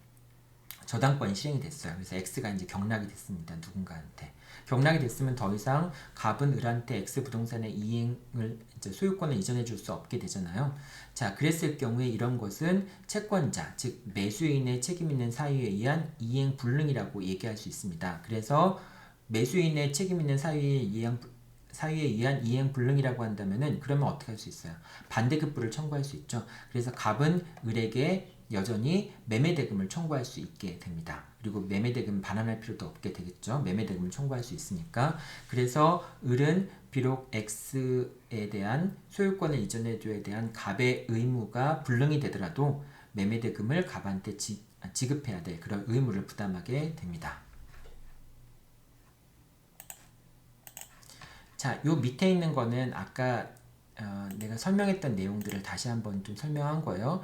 저당권이 실행이 됐어요. 그래서 X가 이제 경락이 됐습니다. 누군가한테. 경락이 됐으면 더 이상 갑은 을한테 X 부동산의 이행을 이제 소유권을 이전해 줄 수 없게 되잖아요. 자, 그랬을 경우에 이런 것은 채권자, 즉 매수인의 책임 있는 사유에 의한 이행 불능이라고 얘기할 수 있습니다. 그래서 매수인의 책임 있는 사유에 의한 이행 불능이라고 한다면은 그러면 어떻게 할 수 있어요? 반대급부를 청구할 수 있죠. 그래서 갑은 을에게 여전히 매매대금을 청구할 수 있게 됩니다. 그리고 매매대금 반환할 필요도 없게 되겠죠. 매매대금을 청구할 수 있으니까. 그래서 을은 비록 X에 대한 소유권을 이전해줘야 대한 갑의 의무가 불능이 되더라도 매매대금을 갑한테 지급해야 될 그런 의무를 부담하게 됩니다. 자, 요 밑에 있는 거는 아까 내가 설명했던 내용들을 다시 한번 좀 설명한 거예요.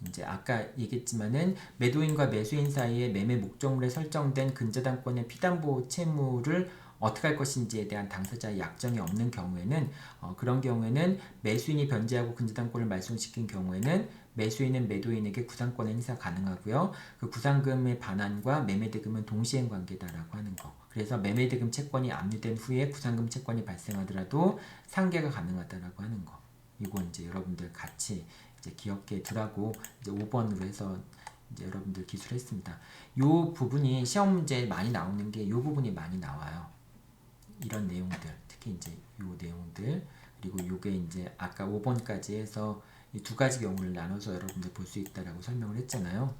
이제 아까 얘기했지만은 매도인과 매수인 사이에 매매 목적물에 설정된 근저당권의 피담보 채무를 어떻게 할 것인지에 대한 당사자의 약정이 없는 경우에는 그런 경우에는 매수인이 변제하고 근저당권을 말소시킨 경우에는 매수인은 매도인에게 구상권의 행사 가능하고요. 그 구상금의 반환과 매매대금은 동시행 관계다라고 하는 거. 그래서 매매대금 채권이 압류된 후에 구상금 채권이 발생하더라도 상계가 가능하다라고 하는 거. 이거 이제 여러분들 같이 이제 기억해 두라고 이제 5번으로 해서 이제 여러분들 기술했습니다. 요 부분이 시험 문제에 많이 나오는 게 요 부분이 많이 나와요. 이런 내용들, 특히 이제 요 내용들 그리고 요게 이제 아까 5번까지 해서 이 두 가지 경우를 나눠서 여러분들 볼 수 있다라고 설명을 했잖아요.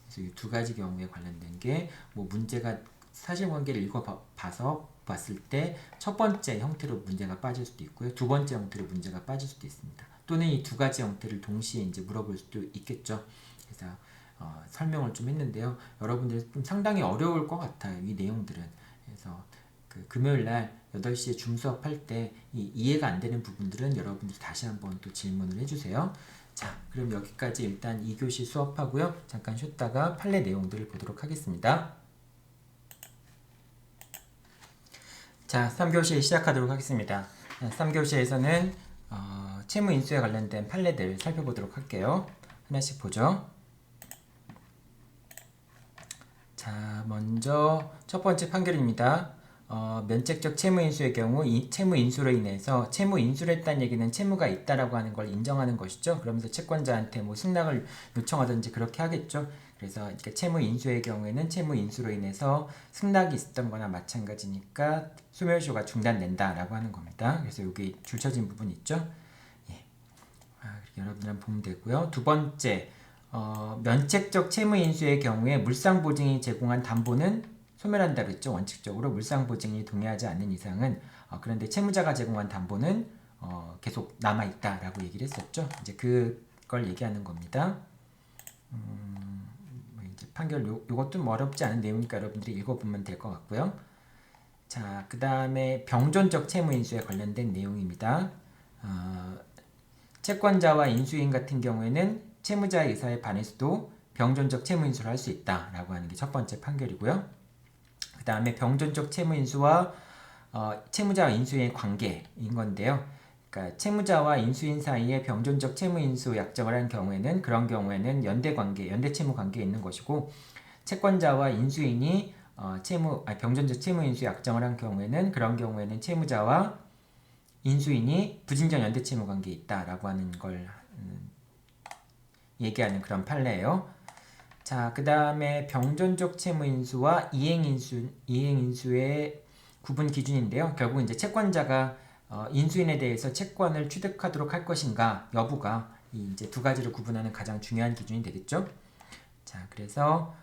그래서 이 두 가지 경우에 관련된 게 뭐 문제가 사실관계를 읽어봐서 봤을 때 첫 번째 형태로 문제가 빠질 수도 있고요. 두 번째 형태로 문제가 빠질 수도 있습니다. 또는 이 두 가지 형태를 동시에 이제 물어볼 수도 있겠죠. 그래서 설명을 좀 했는데요. 여러분들 좀 상당히 어려울 것 같아요. 이 내용들은. 그래서 그 금요일날 8시에 줌 수업할 때 이해가 안 되는 부분들은 여러분들이 다시 한번 또 질문을 해주세요. 자, 그럼 여기까지 일단 2교시 수업하고요. 잠깐 쉬었다가 판례 내용들을 보도록 하겠습니다. 자, 3교시 시작하도록 하겠습니다. 3교시에서는 채무 인수에 관련된 판례들 살펴보도록 할게요. 하나씩 보죠. 자, 먼저 첫 번째 판결입니다. 면책적 채무인수의 경우 이 채무인수로 인해서 채무인수를 했다는 얘기는 채무가 있다라고 하는 걸 인정하는 것이죠. 그러면서 채권자한테 뭐 승낙을 요청하든지 그렇게 하겠죠. 그래서 이렇게 채무인수의 경우에는 채무인수로 인해서 승낙이 있었던 거나 마찬가지니까 소멸시효가 중단된다라고 하는 겁니다. 그래서 여기 줄쳐진 부분 있죠. 예. 여러분들 한번 보면 되고요. 두 번째, 면책적 채무인수의 경우에 물상보증이 제공한 담보는 소멸한다 그랬죠. 원칙적으로 물상보증이 동의하지 않는 이상은. 그런데 채무자가 제공한 담보는 계속 남아있다라고 얘기를 했었죠. 이제 그걸 얘기하는 겁니다. 이제 판결 요것도 뭐 어렵지 않은 내용이니까 여러분들이 읽어보면 될 것 같고요. 자, 그 다음에 병존적 채무인수에 관련된 내용입니다. 채권자와 인수인 같은 경우에는 채무자의 의사에 반해서도 병존적 채무인수를 할 수 있다라고 하는 게 첫 번째 판결이고요. 그 다음에 병존적 채무인수와 채무자와 인수인의 관계인 건데요. 그러니까 채무자와 인수인 사이에 병존적 채무인수 약정을 한 경우에는 그런 경우에는 연대관계, 연대채무 관계에 있는 것이고 채권자와 인수인이 병존적 채무인수 약정을 한 경우에는 그런 경우에는 채무자와 인수인이 부진적 연대채무 관계에 있다라고 하는 걸 얘기하는 그런 판례예요. 자, 그 다음에 병존적 채무인수와 이행인수의 구분 기준인데요. 결국 이제 채권자가 인수인에 대해서 채권을 취득하도록 할 것인가 여부가 이제 두 가지를 구분하는 가장 중요한 기준이 되겠죠. 자, 그래서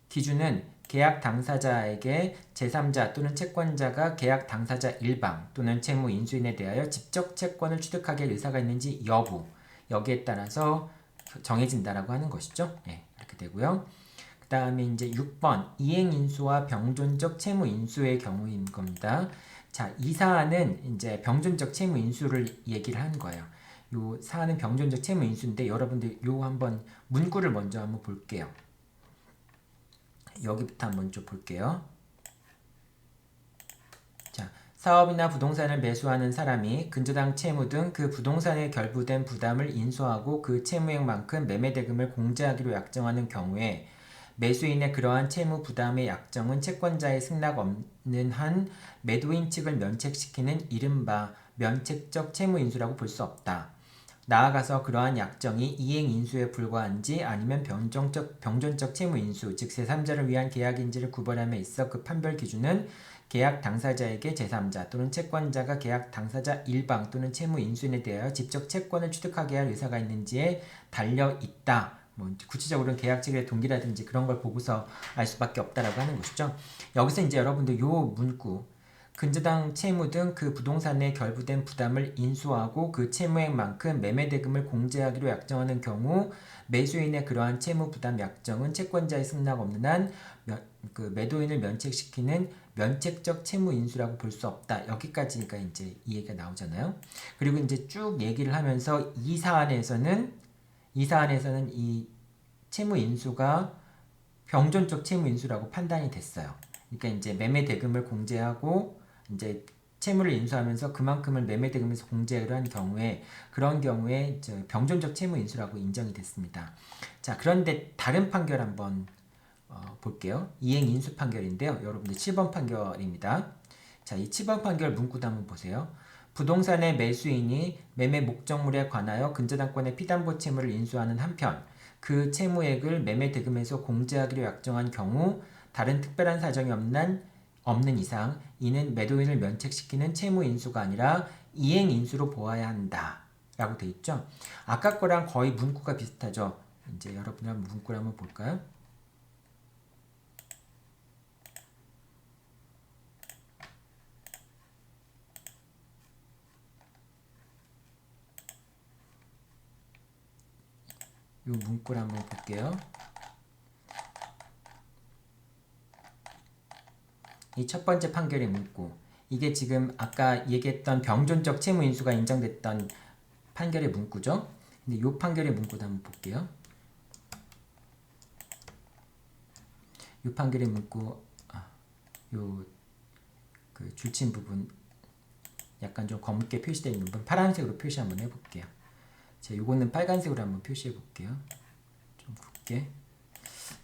기준은 계약 당사자에게 제3자 또는 채권자가 계약 당사자 일방 또는 채무 인수인에 대하여 직접 채권을 취득하게 할 의사가 있는지 여부 여기에 따라서 정해진다라고 하는 것이죠. 네, 이렇게 되고요. 그 다음에 이제 6번 이행인수와 병존적 채무인수의 경우인 겁니다. 자, 이 사안은 이제 병존적 채무인수를 얘기를 하는 거예요. 요 사안은 병존적 채무인수인데 여러분들 요 한번 문구를 먼저 한번 볼게요. 여기부터 한번 좀 볼게요. 자, 사업이나 부동산을 매수하는 사람이 근저당 채무 등 그 부동산에 결부된 부담을 인수하고 그 채무액만큼 매매대금을 공제하기로 약정하는 경우에 매수인의 그러한 채무 부담의 약정은 채권자의 승낙 없는 한 매도인 측을 면책시키는 이른바 면책적 채무인수라고 볼 수 없다. 나아가서 그러한 약정이 이행인수에 불과한지 아니면 병존적 채무인수, 즉 제3자를 위한 계약인지를 구별함에 있어 그 판별 기준은 계약 당사자에게 제3자 또는 채권자가 계약 당사자 일방 또는 채무인수인에 대하여 직접 채권을 취득하게 할 의사가 있는지에 달려있다. 뭐 구체적으로는 계약 체결의 동기라든지 그런 걸 보고서 알 수밖에 없다라고 하는 것이죠. 여기서 이제 여러분들 요 문구 근저당 채무 등 그 부동산에 결부된 부담을 인수하고 그 채무액만큼 매매대금을 공제하기로 약정하는 경우 매수인의 그러한 채무 부담 약정은 채권자의 승낙 없는 한 그 매도인을 면책시키는 면책적 채무 인수라고 볼 수 없다. 여기까지가 이제 이 얘기가 나오잖아요. 그리고 이제 쭉 얘기를 하면서 이 사안에서는 이 채무 인수가 병존적 채무 인수라고 판단이 됐어요. 그러니까 이제 매매 대금을 공제하고 이제 채무를 인수하면서 그만큼을 매매 대금에서 공제를 한 경우에 그런 경우에 병존적 채무 인수라고 인정이 됐습니다. 자, 그런데 다른 판결 한번 볼게요. 이행 인수 판결인데요. 여러분들 7번 판결입니다. 자, 이 7번 판결 문구도 한번 보세요. 부동산의 매수인이 매매 목적물에 관하여 근저당권의 피담보 채무를 인수하는 한편 그 채무액을 매매 대금에서 공제하기로 약정한 경우 다른 특별한 사정이 없는 이상 이는 매도인을 면책시키는 채무 인수가 아니라 이행 인수로 보아야 한다 라고 돼 있죠. 아까 거랑 거의 문구가 비슷하죠. 이제 여러분들 한번 문구를 한번 볼까요? 이 문구를 한번 볼게요. 이 첫 번째 판결의 문구. 이게 지금 아까 얘기했던 병존적 채무 인수가 인정됐던 판결의 문구죠. 근데 이 판결의 문구도 한번 볼게요. 이 판결의 문구, 그 줄친 부분 약간 좀 검게 표시되어 있는 부분 파란색으로 표시 한번 해볼게요. 자, 요거는 빨간색으로 한번 표시해 볼게요. 좀 굵게.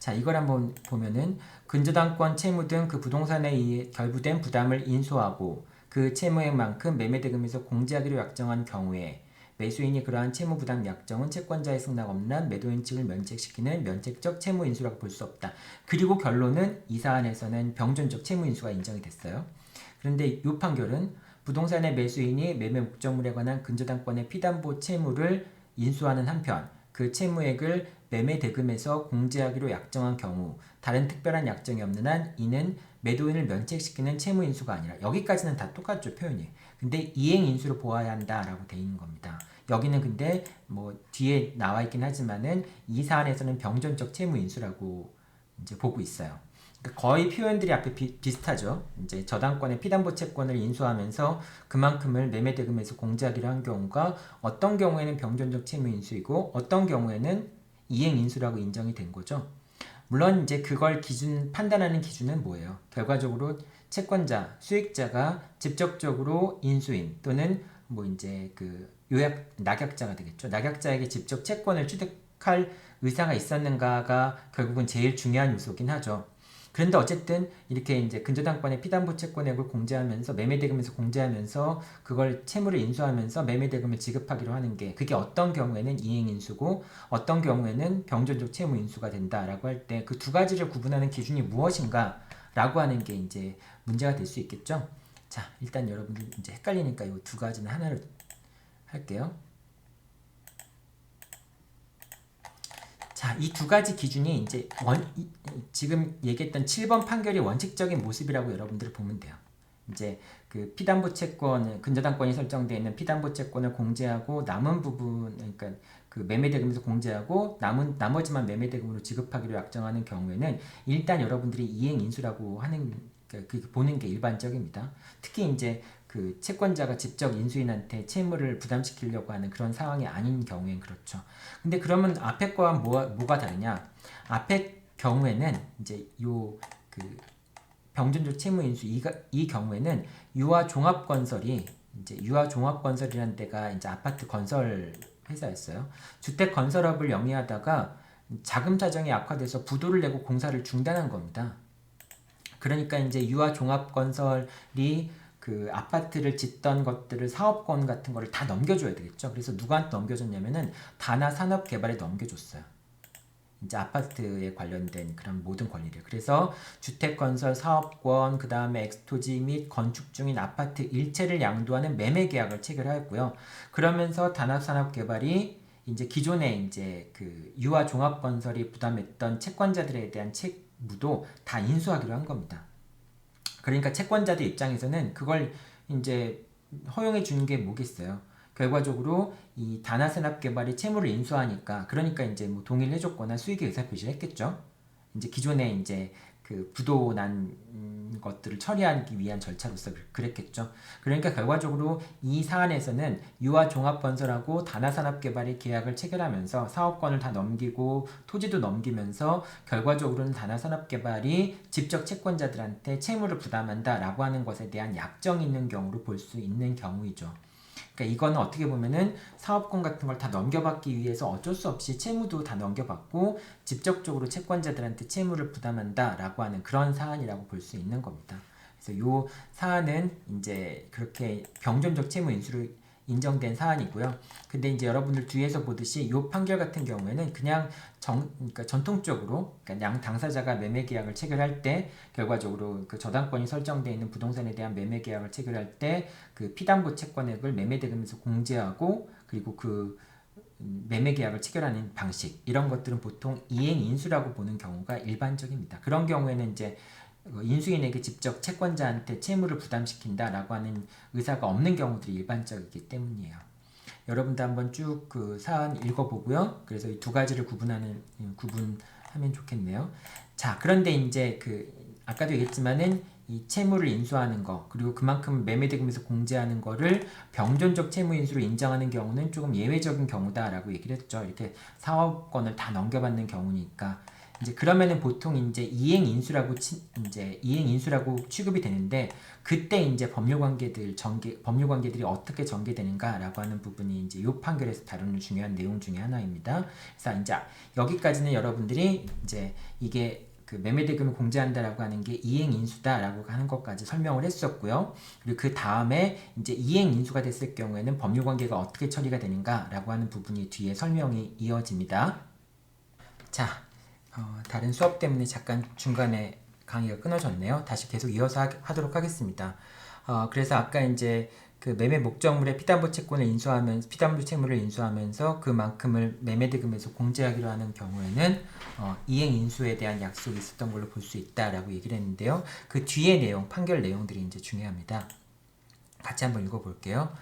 자, 이걸 한번 보면은 근저당권 채무 등 그 부동산에 의해 결부된 부담을 인수하고 그 채무액만큼 매매대금에서 공제하기로 약정한 경우에 매수인이 그러한 채무 부담 약정은 채권자의 승낙 없는 한 매도인 측을 면책시키는 면책적 채무 인수라고 볼 수 없다. 그리고 결론은 이 사안에서는 병존적 채무 인수가 인정이 됐어요. 그런데 이 판결은 부동산의 매수인이 매매 목적물에 관한 근저당권의 피담보 채무를 인수하는 한편 그 채무액을 매매 대금에서 공제하기로 약정한 경우 다른 특별한 약정이 없는 한 이는 매도인을 면책시키는 채무 인수가 아니라 여기까지는 다 똑같죠 표현이. 근데 이행 인수로 보아야 한다라고 돼 있는 겁니다. 여기는 근데 뭐 뒤에 나와 있긴 하지만은 이 사안에서는 병존적 채무 인수라고 이제 보고 있어요. 거의 표현들이 앞에 비슷하죠. 이제 저당권의 피담보 채권을 인수하면서 그만큼을 매매대금에서 공제하기로 한 경우가 어떤 경우에는 병존적 채무 인수이고 어떤 경우에는 이행 인수라고 인정이 된 거죠. 물론 이제 그걸 판단하는 기준은 뭐예요? 결과적으로 채권자, 수익자가 직접적으로 인수인 또는 뭐 이제 그 낙약자가 되겠죠. 낙약자에게 직접 채권을 취득할 의사가 있었는가가 결국은 제일 중요한 요소긴 하죠. 그런데 어쨌든 이렇게 이제 근저당권의 피담보 채권액을 공제하면서 매매대금에서 공제하면서 그걸 채무를 인수하면서 매매대금을 지급하기로 하는 게 그게 어떤 경우에는 이행인수고 어떤 경우에는 병존적 채무인수가 된다라고 할 때 그 두 가지를 구분하는 기준이 무엇인가 라고 하는 게 이제 문제가 될 수 있겠죠. 자, 일단 여러분들 이제 헷갈리니까 이 두 가지는 하나로 할게요. 자, 이 두 가지 기준이 이제 지금 얘기했던 7번 판결이 원칙적인 모습이라고 여러분들 보면 돼요. 이제 그 피담보 채권, 근저당권이 설정되어 있는 피담보 채권을 공제하고 남은 부분, 그러니까 그 매매대금에서 공제하고 나머지만 매매대금으로 지급하기로 약정하는 경우에는 일단 여러분들이 이행인수라고 하는 그 보는 게 일반적입니다. 특히 이제 그 채권자가 직접 인수인한테 채무를 부담시키려고 하는 그런 상황이 아닌 경우엔 그렇죠. 근데 그러면 앞에 거와 뭐가 다르냐? 앞에 경우에는 이제 요 그 병존적 채무 인수 이 경우에는 유아종합건설이 이제 유아종합건설이라는 데가 이제 아파트 건설 회사였어요. 주택 건설업을 영위하다가 자금 사정이 악화돼서 부도를 내고 공사를 중단한 겁니다. 그러니까 이제 유아종합건설이 그 아파트를 짓던 것들을 사업권 같은 거를 다 넘겨줘야 되겠죠. 그래서 누구한테 넘겨줬냐면은 다나산업개발에 넘겨줬어요. 이제 아파트에 관련된 그런 모든 권리를. 그래서 주택건설 사업권, 그 다음에 엑스토지 및 건축 중인 아파트 일체를 양도하는 매매계약을 체결하였고요. 그러면서 다나산업개발이 이제 기존에 이제 그 유아종합건설이 부담했던 채권자들에 대한 채무도 다 인수하기로 한 겁니다. 그러니까 채권자들 입장에서는 그걸 이제 허용해 주는 게 뭐겠어요. 결과적으로 이 다나산업개발이 채무를 인수하니까 그러니까 이제 뭐 동의를 해줬거나 수익의 의사표시를 했겠죠. 이제 기존에 이제 그 부도 난 것들을 처리하기 위한 절차로서 그랬겠죠. 그러니까 결과적으로 이 사안에서는 유아종합건설하고 다나산업개발이 계약을 체결하면서 사업권을 다 넘기고 토지도 넘기면서 결과적으로는 다나산업개발이 직접 채권자들한테 채무를 부담한다라고 하는 것에 대한 약정이 있는 경우로 볼 수 있는 경우이죠. 그러니까 이거는 어떻게 보면은 사업권 같은 걸 다 넘겨받기 위해서 어쩔 수 없이 채무도 다 넘겨받고 직접적으로 채권자들한테 채무를 부담한다라고 하는 그런 사안이라고 볼 수 있는 겁니다. 그래서 이 사안은 이제 그렇게 병존적 채무 인수로 인정된 사안이고요. 근데 이제 여러분들 뒤에서 보듯이 이 판결 같은 경우에는 그냥 그러니까 전통적으로 그러니까 양 당사자가 매매 계약을 체결할 때 결과적으로 그 저당권이 설정되어 있는 부동산에 대한 매매 계약을 체결할 때 그 피담보 채권액을 매매대금에서 공제하고 그리고 그 매매 계약을 체결하는 방식 이런 것들은 보통 이행 인수라고 보는 경우가 일반적입니다. 그런 경우에는 이제 인수인에게 직접 채권자한테 채무를 부담시킨다라고 하는 의사가 없는 경우들이 일반적이기 때문이에요. 여러분도 한번 쭉 그 사안 읽어보고요. 그래서 이 두 가지를 구분하면 좋겠네요. 자, 그런데 이제 그 아까도 얘기했지만은 이 채무를 인수하는 거 그리고 그만큼 매매대금에서 공제하는 거를 병존적 채무 인수로 인정하는 경우는 조금 예외적인 경우다라고 얘기를 했죠. 이렇게 사업권을 다 넘겨받는 경우니까 이제 그러면은 보통 이제 이행인수라고 이제 이행인수라고 취급이 되는데 그때 이제 법률 관계들이 어떻게 전개되는가라고 하는 부분이 이제 이 판결에서 다루는 중요한 내용 중에 하나입니다. 그래서 이제 여기까지는 여러분들이 이제 이게 그 매매대금을 공제한다라고 하는 게 이행인수다라고 하는 것까지 설명을 했었고요. 그리고 그 다음에 이제 이행인수가 됐을 경우에는 법률관계가 어떻게 처리가 되는가라고 하는 부분이 뒤에 설명이 이어집니다. 자, 다른 수업 때문에 잠깐 중간에 강의가 끊어졌네요. 다시 계속 이어서 하도록 하겠습니다. 그래서 아까 이제 그 매매 목적물의 피담보 채권을 인수하면서 피담보 채무를 인수하면서 그만큼을 매매대금에서 공제하기로 하는 경우에는 이행 인수에 대한 약속이 있었던 걸로 볼 수 있다라고 얘기를 했는데요. 그 뒤에 내용, 판결 내용들이 이제 중요합니다. 같이 한번 읽어볼게요.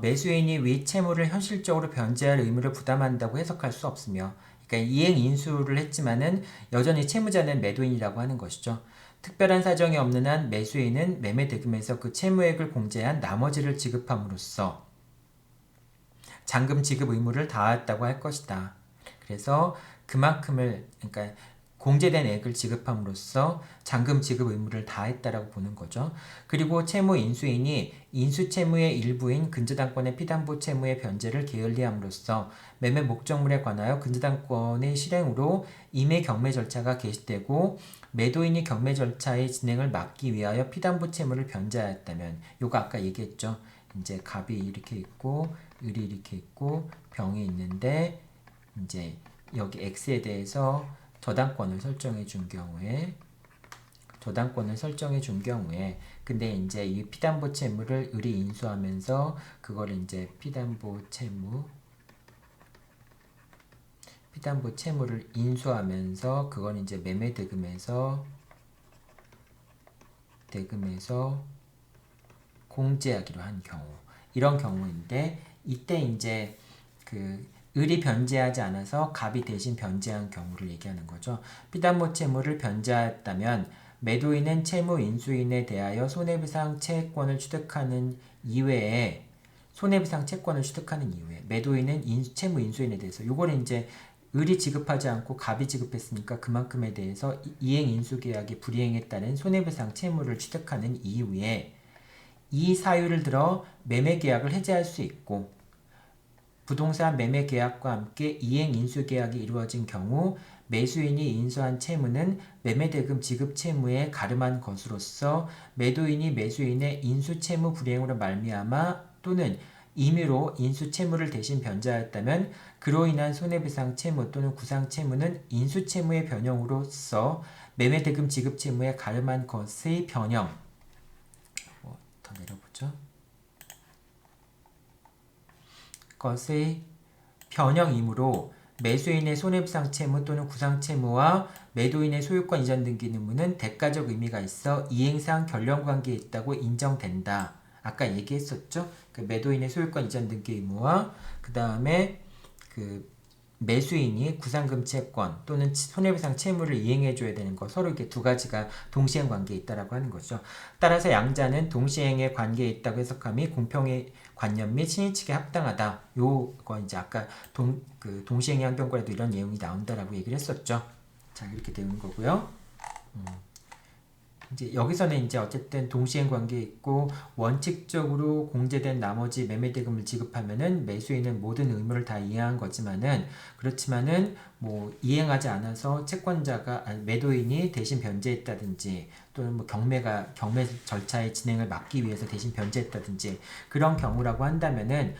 매수인이 위 채무를 현실적으로 변제할 의무를 부담한다고 해석할 수 없으며, 그러니까 이행 인수를 했지만은 여전히 채무자는 매도인이라고 하는 것이죠. 특별한 사정이 없는 한 매수인은 매매대금에서 그 채무액을 공제한 나머지를 지급함으로써 잔금 지급 의무를 다했다고 할 것이다. 그래서 그만큼을 그러니까 공제된 액을 지급함으로써 잔금 지급 의무를 다했다라고 보는 거죠. 그리고 채무 인수인이 인수 채무의 일부인 근저당권의 피담보 채무의 변제를 게을리함으로써 매매 목적물에 관하여 근저당권의 실행으로 임의 경매 절차가 개시되고 매도인이 경매 절차의 진행을 막기 위하여 피담보 채무를 변제하였다면, 요거 아까 얘기했죠. 이제 갑이 이렇게 있고 을이 이렇게 있고 병이 있는데 이제 여기 X에 대해서 저당권을 설정해 준 경우에 근데 이제 이 피담보 채무를 을이 인수하면서 그거를 이제 피담보 채무를 인수하면서 그건 이제 매매대금에서 공제하기로 한 경우, 이런 경우인데 이때 이제 그 을이 변제하지 않아서 갑이 대신 변제한 경우를 얘기하는 거죠. 피담보 채무를 변제하였다면 매도인은 채무 인수인에 대하여 손해배상 채권을 취득하는 이외에 매도인은 채무 인수인에 대해서 요걸 이제 을이 지급하지 않고 갑이 지급했으니까 그만큼에 대해서 이행 인수 계약이 불이행에 따른 손해배상 채무를 취득하는 이후에 이 사유를 들어 매매 계약을 해지할 수 있고, 부동산 매매 계약과 함께 이행 인수 계약이 이루어진 경우 매수인이 인수한 채무는 매매대금 지급 채무에 가름한 것으로서 매도인이 매수인의 인수 채무 불이행으로 말미암아 또는 임의로 인수 채무를 대신 변제하였다면 그로 인한 손해배상 채무 또는 구상 채무는 인수 채무의 변형으로서 매매대금 지급 채무에 가름한 것의 변형, 더 내려보죠. 것의 변형이므로 매수인의 손해배상 채무 또는 구상 채무와 매도인의 소유권 이전 등기 의무는 대가적 의미가 있어 이행상 결론관계에 있다고 인정된다. 아까 얘기했었죠. 그 매도인의 소유권 이전 등기 의무와 그 다음에 그 매수인이 구상금 채권 또는 손해배상 채무를 이행해줘야 되는 거, 서로 이렇게 두 가지가 동시행 관계에 있다라고 하는 거죠. 따라서 양자는 동시행의 관계에 있다고 해석함이 공평의 관념 및 신의 측에 합당하다. 요거 이제 아까 동시행의 항변권에도 이런 내용이 나온다라고 얘기를 했었죠. 자, 이렇게 되는 거고요. 이제 여기서는 이제 어쨌든 동시행 관계에 있고 원칙적으로 공제된 나머지 매매대금을 지급하면은 매수인은 모든 의무를 다 이행한 거지만은, 그렇지만은 뭐 이행하지 않아서 매도인이 대신 변제했다든지 또는 뭐 경매 절차의 진행을 막기 위해서 대신 변제했다든지 그런 경우라고 한다면은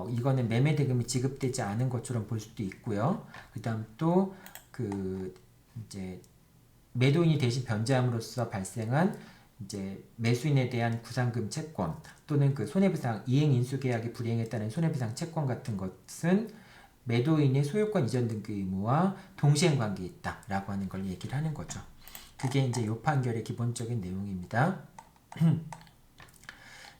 이거는 매매대금이 지급되지 않은 것처럼 볼 수도 있고요. 그다음 또 이제 매도인이 대신 변제함으로써 발생한 이제 매수인에 대한 구상금 채권 또는 그 손해배상 이행 인수 계약이 불이행에 따른 손해배상 채권 같은 것은 매도인의 소유권 이전 등기 의무와 동시행 관계에 있다라고 하는 걸 얘기를 하는 거죠. 그게 이제 요 판결의 기본적인 내용입니다.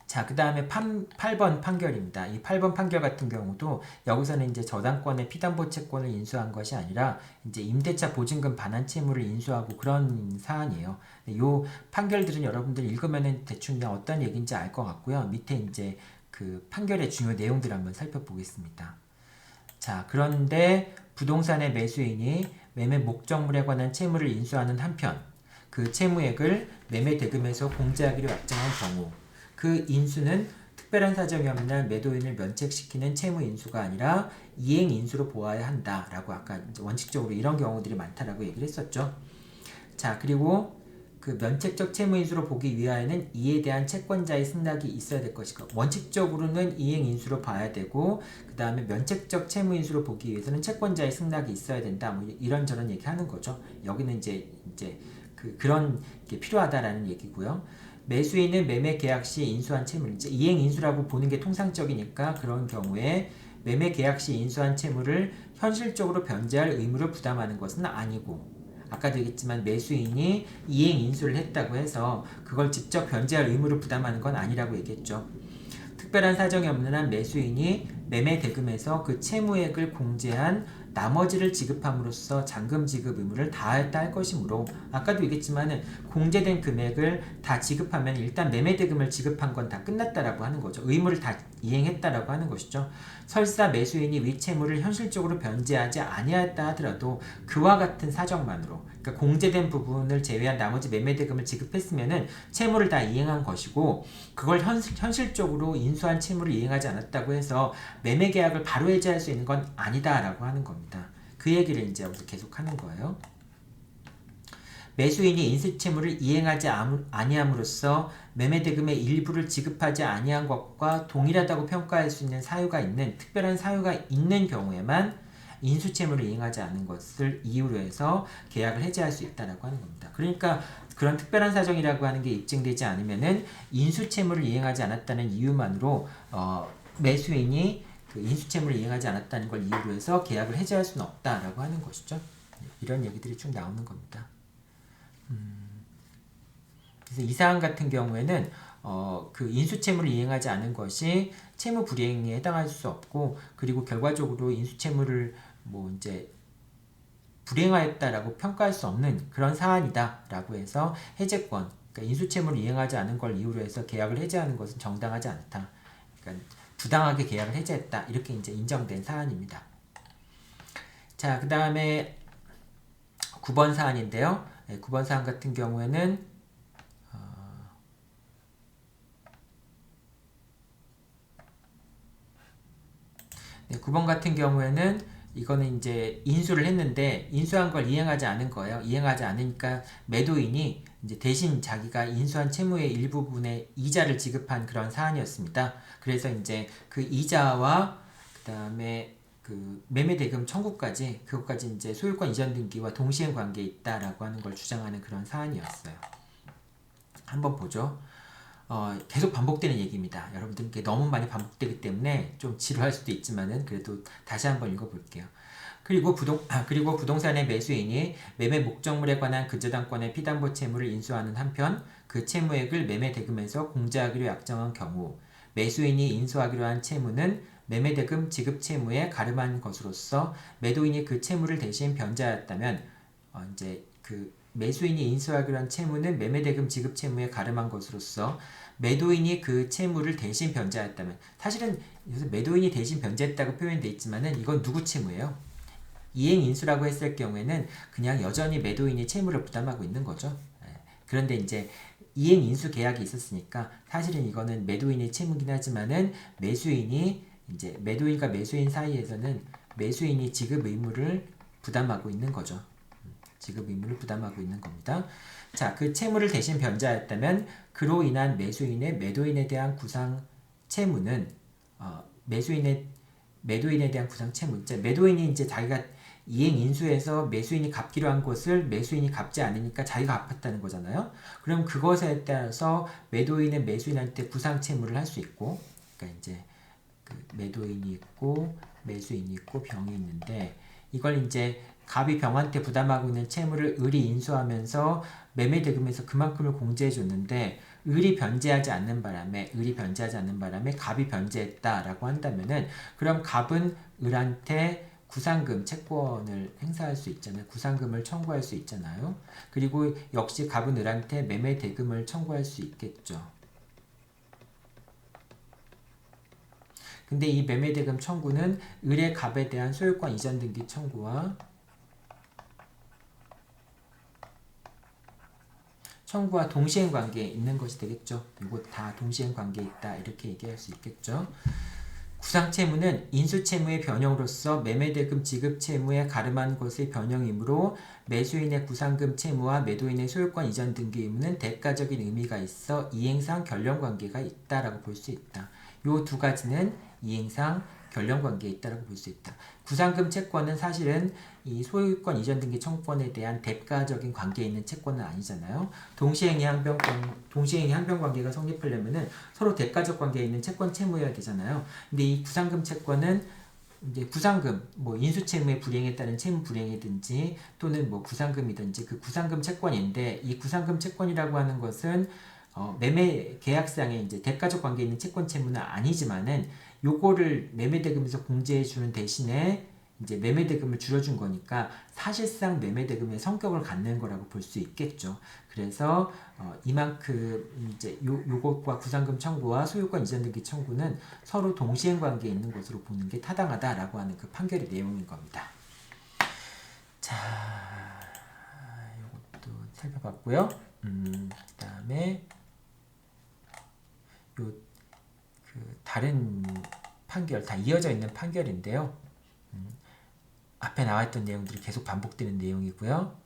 자, 그 다음에 8번 판결입니다. 이 8번 판결 같은 경우도 여기서는 이제 저당권의 피담보 채권을 인수한 것이 아니라 이제 임대차 보증금 반환 채무를 인수하고 그런 사안이에요. 이 판결들은 여러분들 읽으면은 대충 그냥 어떤 얘기인지 알 것 같고요. 밑에 이제 그 판결의 중요 내용들을 한번 살펴보겠습니다. 자, 그런데 부동산의 매수인이 매매 목적물에 관한 채무를 인수하는 한편 그 채무액을 매매 대금에서 공제하기로 약정한 경우 그 인수는 특별한 사정이 없는 한 매도인을 면책시키는 채무 인수가 아니라 이행 인수로 보아야 한다라고 아까 이제 원칙적으로 이런 경우들이 많다라고 얘기를 했었죠. 자, 그리고 그 면책적 채무 인수로 보기 위하여는 이에 대한 채권자의 승낙이 있어야 될 것이고 원칙적으로는 이행 인수로 봐야 되고 그 다음에 면책적 채무 인수로 보기 위해서는 채권자의 승낙이 있어야 된다. 뭐 이런저런 얘기하는 거죠. 여기는 이제 그런 게 필요하다라는 얘기고요. 매수인은 매매 계약 시 인수한 채무를 이제 이행 인수라고 보는 게 통상적이니까 그런 경우에 매매 계약 시 인수한 채무를 현실적으로 변제할 의무를 부담하는 것은 아니고 아까도 얘기했지만 매수인이 이행 인수를 했다고 해서 그걸 직접 변제할 의무를 부담하는 건 아니라고 얘기했죠. 특별한 사정이 없는 한 매수인이 매매 대금에서 그 채무액을 공제한 나머지를 지급함으로써 잔금 지급 의무를 다했다 할 것이므로 아까도 얘기했지만은 공제된 금액을 다 지급하면 일단 매매 대금을 지급한 건 다 끝났다라고 하는 거죠. 의무를 다 이행했다라고 하는 것이죠. 설사 매수인이 위 채무를 현실적으로 변제하지 아니하였다 하더라도 그와 같은 사정만으로 그러니까 공제된 부분을 제외한 나머지 매매 대금을 지급했으면은 채무를 다 이행한 것이고 그걸 현실적으로 인수한 채무를 이행하지 않았다고 해서 매매 계약을 바로 해지할 수 있는 건 아니다라고 하는 겁니다. 그 얘기를 이제 여기서 계속 하는 거예요. 매수인이 인수채무를 이행하지 아니함으로써 매매대금의 일부를 지급하지 아니한 것과 동일하다고 평가할 수 있는 사유가 있는 특별한 사유가 있는 경우에만 인수채무를 이행하지 않은 것을 이유로 해서 계약을 해지할 수 있다라고 하는 겁니다. 그러니까 그런 특별한 사정이라고 하는 게 입증되지 않으면은 인수채무를 이행하지 않았다는 이유만으로 매수인이 그 인수채무를 이행하지 않았다는 걸 이유로 해서 계약을 해지할 수는 없다라고 하는 것이죠. 이런 얘기들이 쭉 나오는 겁니다. 그래서 이 사안 같은 경우에는 그 인수채무를 이행하지 않은 것이 채무 불이행에 해당할 수 없고 그리고 결과적으로 인수채무를 뭐 이제 불이행하였다라고 평가할 수 없는 그런 사안이다라고 해서 해제권, 그러니까 인수채무를 이행하지 않은 걸 이유로 해서 계약을 해제하는 것은 정당하지 않다. 그러니까 부당하게 계약을 해제했다. 이렇게 이제 인정된 사안입니다. 자, 그 다음에 9번 사안인데요. 9번 사안 같은 경우에는 9번 같은 경우에는 이거는 이제 인수를 했는데 인수한 걸 이행하지 않은 거예요. 이행하지 않으니까 매도인이 이제 대신 자기가 인수한 채무의 일부분의 이자를 지급한 그런 사안이었습니다. 그래서 이제 그 이자와 그다음에 그 매매대금 청구까지 그것까지 이제 소유권 이전 등기와 동시행 관계에 있다라고 하는 걸 주장하는 그런 사안이었어요. 한번 보죠. 계속 반복되는 얘기입니다. 여러분들께 너무 많이 반복되기 때문에 좀 지루할 수도 있지만은 그래도 다시 한번 읽어볼게요. 그리고 부동산의 매수인이 매매 목적물에 관한 근저당권의 피담보 채무를 인수하는 한편 그 채무액을 매매 대금에서 공제하기로 약정한 경우 매수인이 인수하기로 한 채무는 매매 대금 지급 채무에 가름한 것으로서 매도인이 그 채무를 대신 변제하였다면 이제 그 매수인이 인수하기로 한 채무는 매매대금 지급 채무에 가름한 것으로서 매도인이 그 채무를 대신 변제하였다면 사실은 여기서 매도인이 대신 변제했다고 표현되어 있지만은 이건 누구 채무예요? 이행인수라고 했을 경우에는 그냥 여전히 매도인이 채무를 부담하고 있는 거죠. 그런데 이제 이행인수 계약이 있었으니까 사실은 이거는 매도인의 채무긴 하지만은 매수인이 이제 매도인과 매수인 사이에서는 매수인이 지급 의무를 부담하고 있는 거죠. 지급 의무를 부담하고 있는 겁니다. 자, 그 채무를 대신 변제하였다면 그로 인한 매도인에 대한 구상 채무는 매도인에 대한 구상 채무 이제 매도인이 이제 자기가 이행 인수해서 매수인이 갚기로 한 것을 매수인이 갚지 않으니까 자기가 갚았다는 거잖아요. 그럼 그것에 따라서 매도인은 매수인한테 구상 채무를 할 수 있고, 그러니까 이제 그 매도인이 있고 매수인이 있고 병이 있는데 이걸 이제 갑이 병한테 부담하고 있는 채무를 을이 인수하면서 매매대금에서 그만큼을 공제해 줬는데 을이 변제하지 않는 바람에 갑이 변제했다라고 한다면은 그럼 갑은 을한테 구상금 채권을 행사할 수 있잖아요. 구상금을 청구할 수 있잖아요. 그리고 역시 갑은 을한테 매매대금을 청구할 수 있겠죠. 근데 이 매매대금 청구는 을의 갑에 대한 소유권 이전 등기 청구와 청구와 동시행 관계에 있는 것이 되겠죠. 이거 다 동시행 관계에 있다 이렇게 얘기할 수 있겠죠. 구상채무는 인수채무의 변형으로서 매매대금 지급 채무에 가름한 것의 변형이므로 매수인의 구상금 채무와 매도인의 소유권 이전 등기 의무는 대가적인 의미가 있어 이행상 결령관계가 있다라고 볼 수 있다. 요 두 가지는 이행상 결령관계에 있다라고 볼 수 있다. 구상금 채권은 사실은 이 소유권 이전 등기 청구권에 대한 대가적인 관계에 있는 채권은 아니잖아요. 동시행의 항변 관계가 성립하려면은 서로 대가적 관계에 있는 채권 채무여야 되잖아요. 근데 이 구상금 채권은 이제 구상금, 뭐 인수채무의 불이행에 따른 채무 불이행이든지 또는 뭐 구상금이든지 그 구상금 채권인데 이 구상금 채권이라고 하는 것은 매매 계약상에 이제 대가적 관계에 있는 채권 채무는 아니지만은 요거를 매매대금에서 공제해 주는 대신에 이제 매매대금을 줄여준 거니까 사실상 매매대금의 성격을 갖는 거라고 볼 수 있겠죠. 그래서 이만큼 이제 요것과 구상금 청구와 소유권 이전 등기 청구는 서로 동시행 관계에 있는 것으로 보는 게 타당하다라고 하는 그 판결의 내용인 겁니다. 자, 요것도 살펴봤고요. 그다음에 다른 판결 다 이어져 있는 판결인데요. 앞에 나왔던 내용들이 계속 반복되는 내용이고요.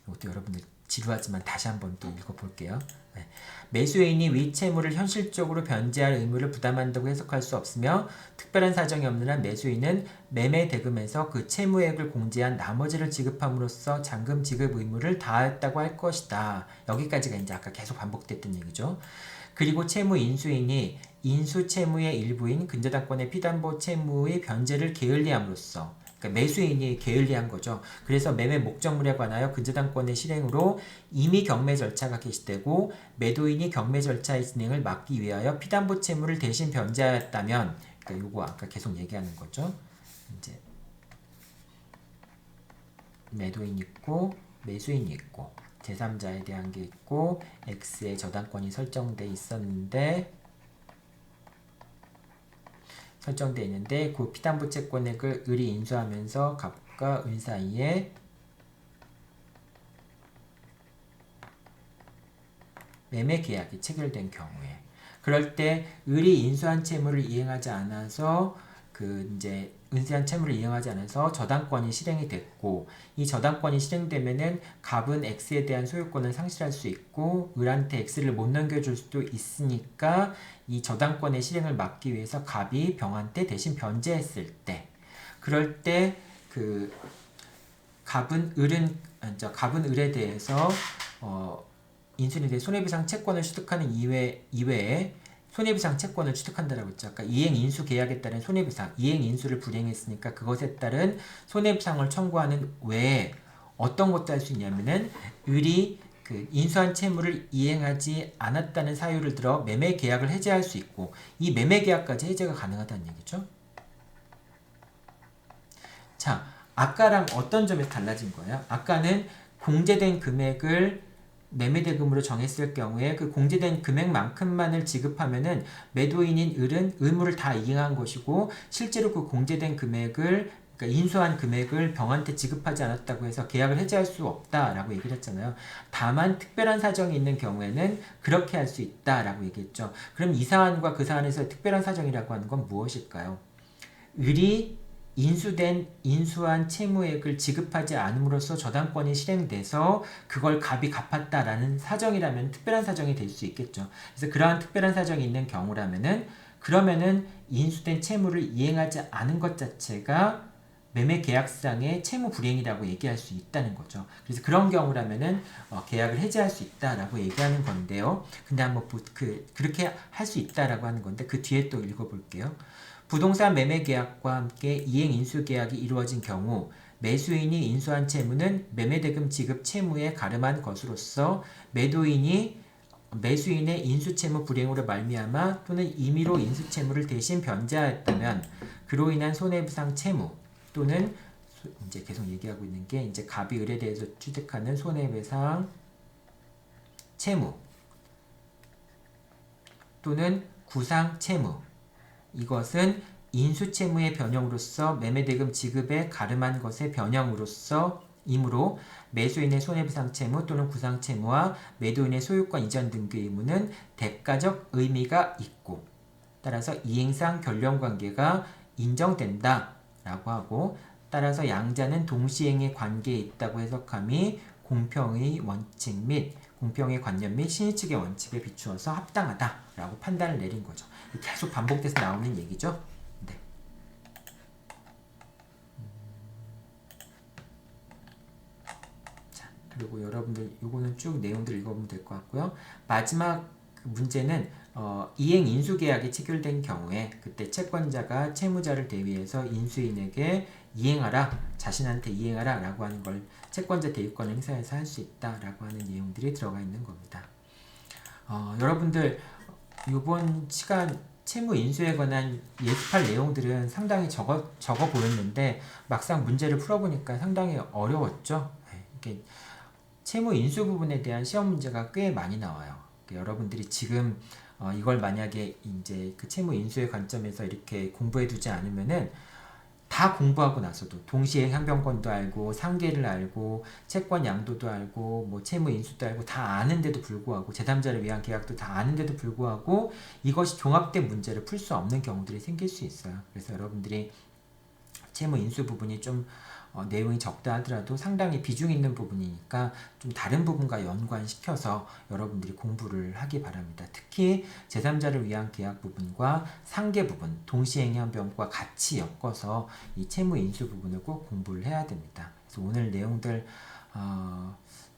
이것도 여러분들 지루하지만 다시 한번 또 읽어볼게요. 네. 매수인이 위 채무를 현실적으로 변제할 의무를 부담한다고 해석할 수 없으며 특별한 사정이 없는 한 매수인은 매매 대금에서 그 채무액을 공제한 나머지를 지급함으로써 잔금 지급 의무를 다했다고 할 것이다. 여기까지가 이제 아까 계속 반복됐던 얘기죠. 그리고 채무 인수인이 인수 채무의 일부인 근저당권의 피담보 채무의 변제를 게을리함으로써 그러니까 매수인이 게을리한 거죠. 그래서 매매 목적물에 관하여 근저당권의 실행으로 이미 경매 절차가 개시되고 매도인이 경매 절차의 진행을 막기 위하여 피담보 채무를 대신 변제하였다면 그러니까 요거 아까 계속 얘기하는 거죠. 이제 매도인이 있고 매수인이 있고 제3자에 대한 게 있고 X의 저당권이 설정돼 있는데 그 피담보 채권액을 을이 인수하면서 갑과 은 사이에 매매 계약이 체결된 경우에 그럴 때 을이 인수한 채무를 이행하지 않아서 이제 은수한 채무를 이행하지 않아서 저당권이 실행이 됐고 이 저당권이 실행되면은 갑은 X에 대한 소유권을 상실할 수 있고 을한테 X를 못 넘겨줄 수도 있으니까 이 저당권의 실행을 막기 위해서 갑이 병한테 대신 변제했을 때 그럴 때 갑은 을에 대해서 인수인에 대해 손해배상 채권을 취득하는 이외에 손해배상 채권을 취득한다라고 했죠. 아까 이행인수 계약에 따른 손해배상, 이행인수를 불이행했으니까 그것에 따른 손해배상을 청구하는 외에 어떤 것도 할 수 있냐면은 을이 인수한 채무를 이행하지 않았다는 사유를 들어 매매 계약을 해제할 수 있고 이 매매 계약까지 해제가 가능하다는 얘기죠. 자, 아까랑 어떤 점에서 달라진 거예요? 아까는 공제된 금액을 매매대금으로 정했을 경우에 그 공제된 금액만큼만을 지급하면은 매도인인 을은 의무를 다 이행한 것이고 실제로 그 공제된 금액을 그러니까 인수한 금액을 병한테 지급하지 않았다고 해서 계약을 해지할 수 없다라고 얘기를 했잖아요. 다만 특별한 사정이 있는 경우에는 그렇게 할 수 있다라고 얘기했죠. 그럼 이 사안과 그 사안에서 특별한 사정이라고 하는 건 무엇일까요? 을이 인수한 채무액을 지급하지 않음으로써 저당권이 실행돼서 그걸 갑이 갚았다라는 사정이라면 특별한 사정이 될 수 있겠죠. 그래서 그러한 특별한 사정이 있는 경우라면은 그러면은 인수된 채무를 이행하지 않은 것 자체가 매매 계약상의 채무 불이행이라고 얘기할 수 있다는 거죠. 그래서 그런 경우라면은 계약을 해지할 수 있다라고 얘기하는 건데요. 근데 한번 그렇게 할 수 있다라고 하는 건데 그 뒤에 또 읽어볼게요. 부동산 매매 계약과 함께 이행 인수 계약이 이루어진 경우 매수인이 인수한 채무는 매매대금 지급 채무에 가름한 것으로서 매도인이 매수인의 인수채무 불이행으로 말미암아 또는 임의로 인수채무를 대신 변제하였다면 그로 인한 손해배상 채무 또는 이제 계속 얘기하고 있는 게 이제 갑이 을에 대해서 취득하는 손해배상 채무 또는 구상 채무 이것은 인수채무의 변형으로서 매매대금 지급에 가름한 것의 변형으로서 이므로 매수인의 손해배상 채무 또는 구상 채무와 매도인의 소유권 이전 등기 의무는 대가적 의미가 있고 따라서 이행상 결론관계가 인정된다 라고 하고 따라서 양자는 동시행의 관계에 있다고 해석함이 공평의 원칙 및 공평의 관념 및 신의 측의 원칙에 비추어서 합당하다 라고 판단을 내린 거죠. 계속 반복돼서 나오는 얘기죠. 네. 자, 그리고 여러분들 요거는 쭉 내용들 읽어보면 될 것 같고요. 마지막 문제는 이행 인수계약이 체결된 경우에 그때 채권자가 채무자를 대위해서 인수인에게 이행하라, 자신한테 이행하라 라고 하는 걸 채권자 대위권을 행사해서 할 수 있다 라고 하는 내용들이 들어가 있는 겁니다. 여러분들 이번 시간 채무 인수에 관한 예습할 내용들은 상당히 적어 보였는데 막상 문제를 풀어보니까 상당히 어려웠죠. 이렇게 채무 인수 부분에 대한 시험 문제가 꽤 많이 나와요. 여러분들이 지금 이걸 만약에 이제 그 채무 인수의 관점에서 이렇게 공부해 두지 않으면은 다 공부하고 나서도 동시에 항변권도 알고 상계를 알고 채권 양도도 알고 뭐 채무 인수도 알고 다 아는데도 불구하고 제3자를 위한 계약도 다 아는데도 불구하고 이것이 종합된 문제를 풀 수 없는 경우들이 생길 수 있어요. 그래서 여러분들이 채무 인수 부분이 좀 내용이 적다 하더라도 상당히 비중 있는 부분이니까 좀 다른 부분과 연관시켜서 여러분들이 공부를 하기 바랍니다. 특히 제3자를 위한 계약 부분과 상계 부분, 동시행위환변과 같이 엮어서 이 채무 인수 부분을 꼭 공부를 해야 됩니다. 그래서 오늘 내용들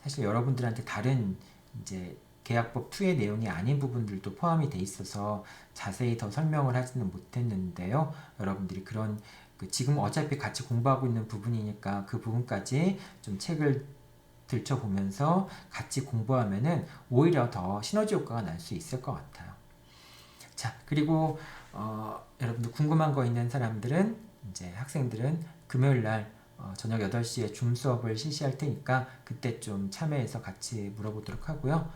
사실 여러분들한테 다른 이제 계약법 2의 내용이 아닌 부분들도 포함이 돼 있어서 자세히 더 설명을 하지는 못했는데요. 여러분들이 그런 지금 어차피 같이 공부하고 있는 부분이니까 그 부분까지 좀 책을 들춰보면서 같이 공부하면은 오히려 더 시너지 효과가 날 수 있을 것 같아요. 자, 그리고 여러분들 궁금한 거 있는 사람들은 이제 학생들은 금요일 날 저녁 8시에 줌 수업을 실시할 테니까 그때 좀 참여해서 같이 물어보도록 하고요.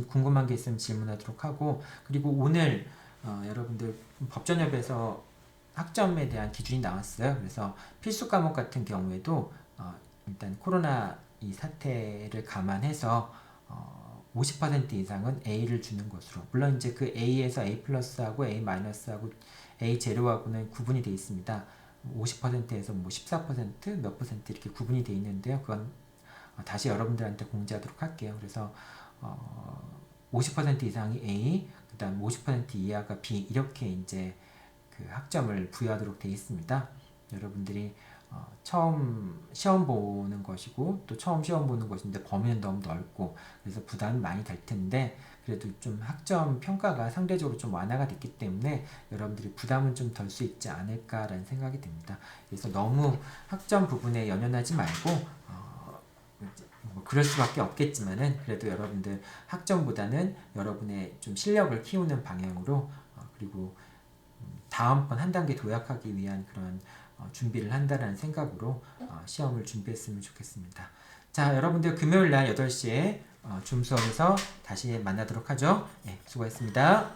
궁금한 게 있으면 질문하도록 하고 그리고 오늘 여러분들 법전협에서 학점에 대한 기준이 나왔어요. 그래서 필수 과목 같은 경우에도 일단 코로나 이 사태를 감안해서 50% 이상은 A를 주는 것으로 물론 이제 그 A에서 A 플러스하고 A 마이너스하고 A 제로하고는 구분이 되어 있습니다. 50%에서 뭐 14%몇 퍼센트 이렇게 구분이 되어 있는데요. 그건 다시 여러분들한테 공지하도록 할게요. 그래서 50% 이상이 A, 그 다음 50% 이하가 B 이렇게 이제 그 학점을 부여하도록 되어 있습니다. 여러분들이 처음 시험 보는 것이고 또 처음 시험 보는 것인데 범위는 너무 넓고 그래서 부담이 많이 될 텐데 그래도 좀 학점 평가가 상대적으로 좀 완화가 됐기 때문에 여러분들이 부담은 좀 덜 수 있지 않을까라는 생각이 듭니다. 그래서 너무 학점 부분에 연연하지 말고 뭐 그럴 수밖에 없겠지만은 그래도 여러분들 학점보다는 여러분의 좀 실력을 키우는 방향으로 그리고 다음번 한 단계 도약하기 위한 그런 준비를 한다는 생각으로 시험을 준비했으면 좋겠습니다. 자, 여러분들 금요일 날 8시에 줌 수업에서 다시 만나도록 하죠. 네, 수고했습니다.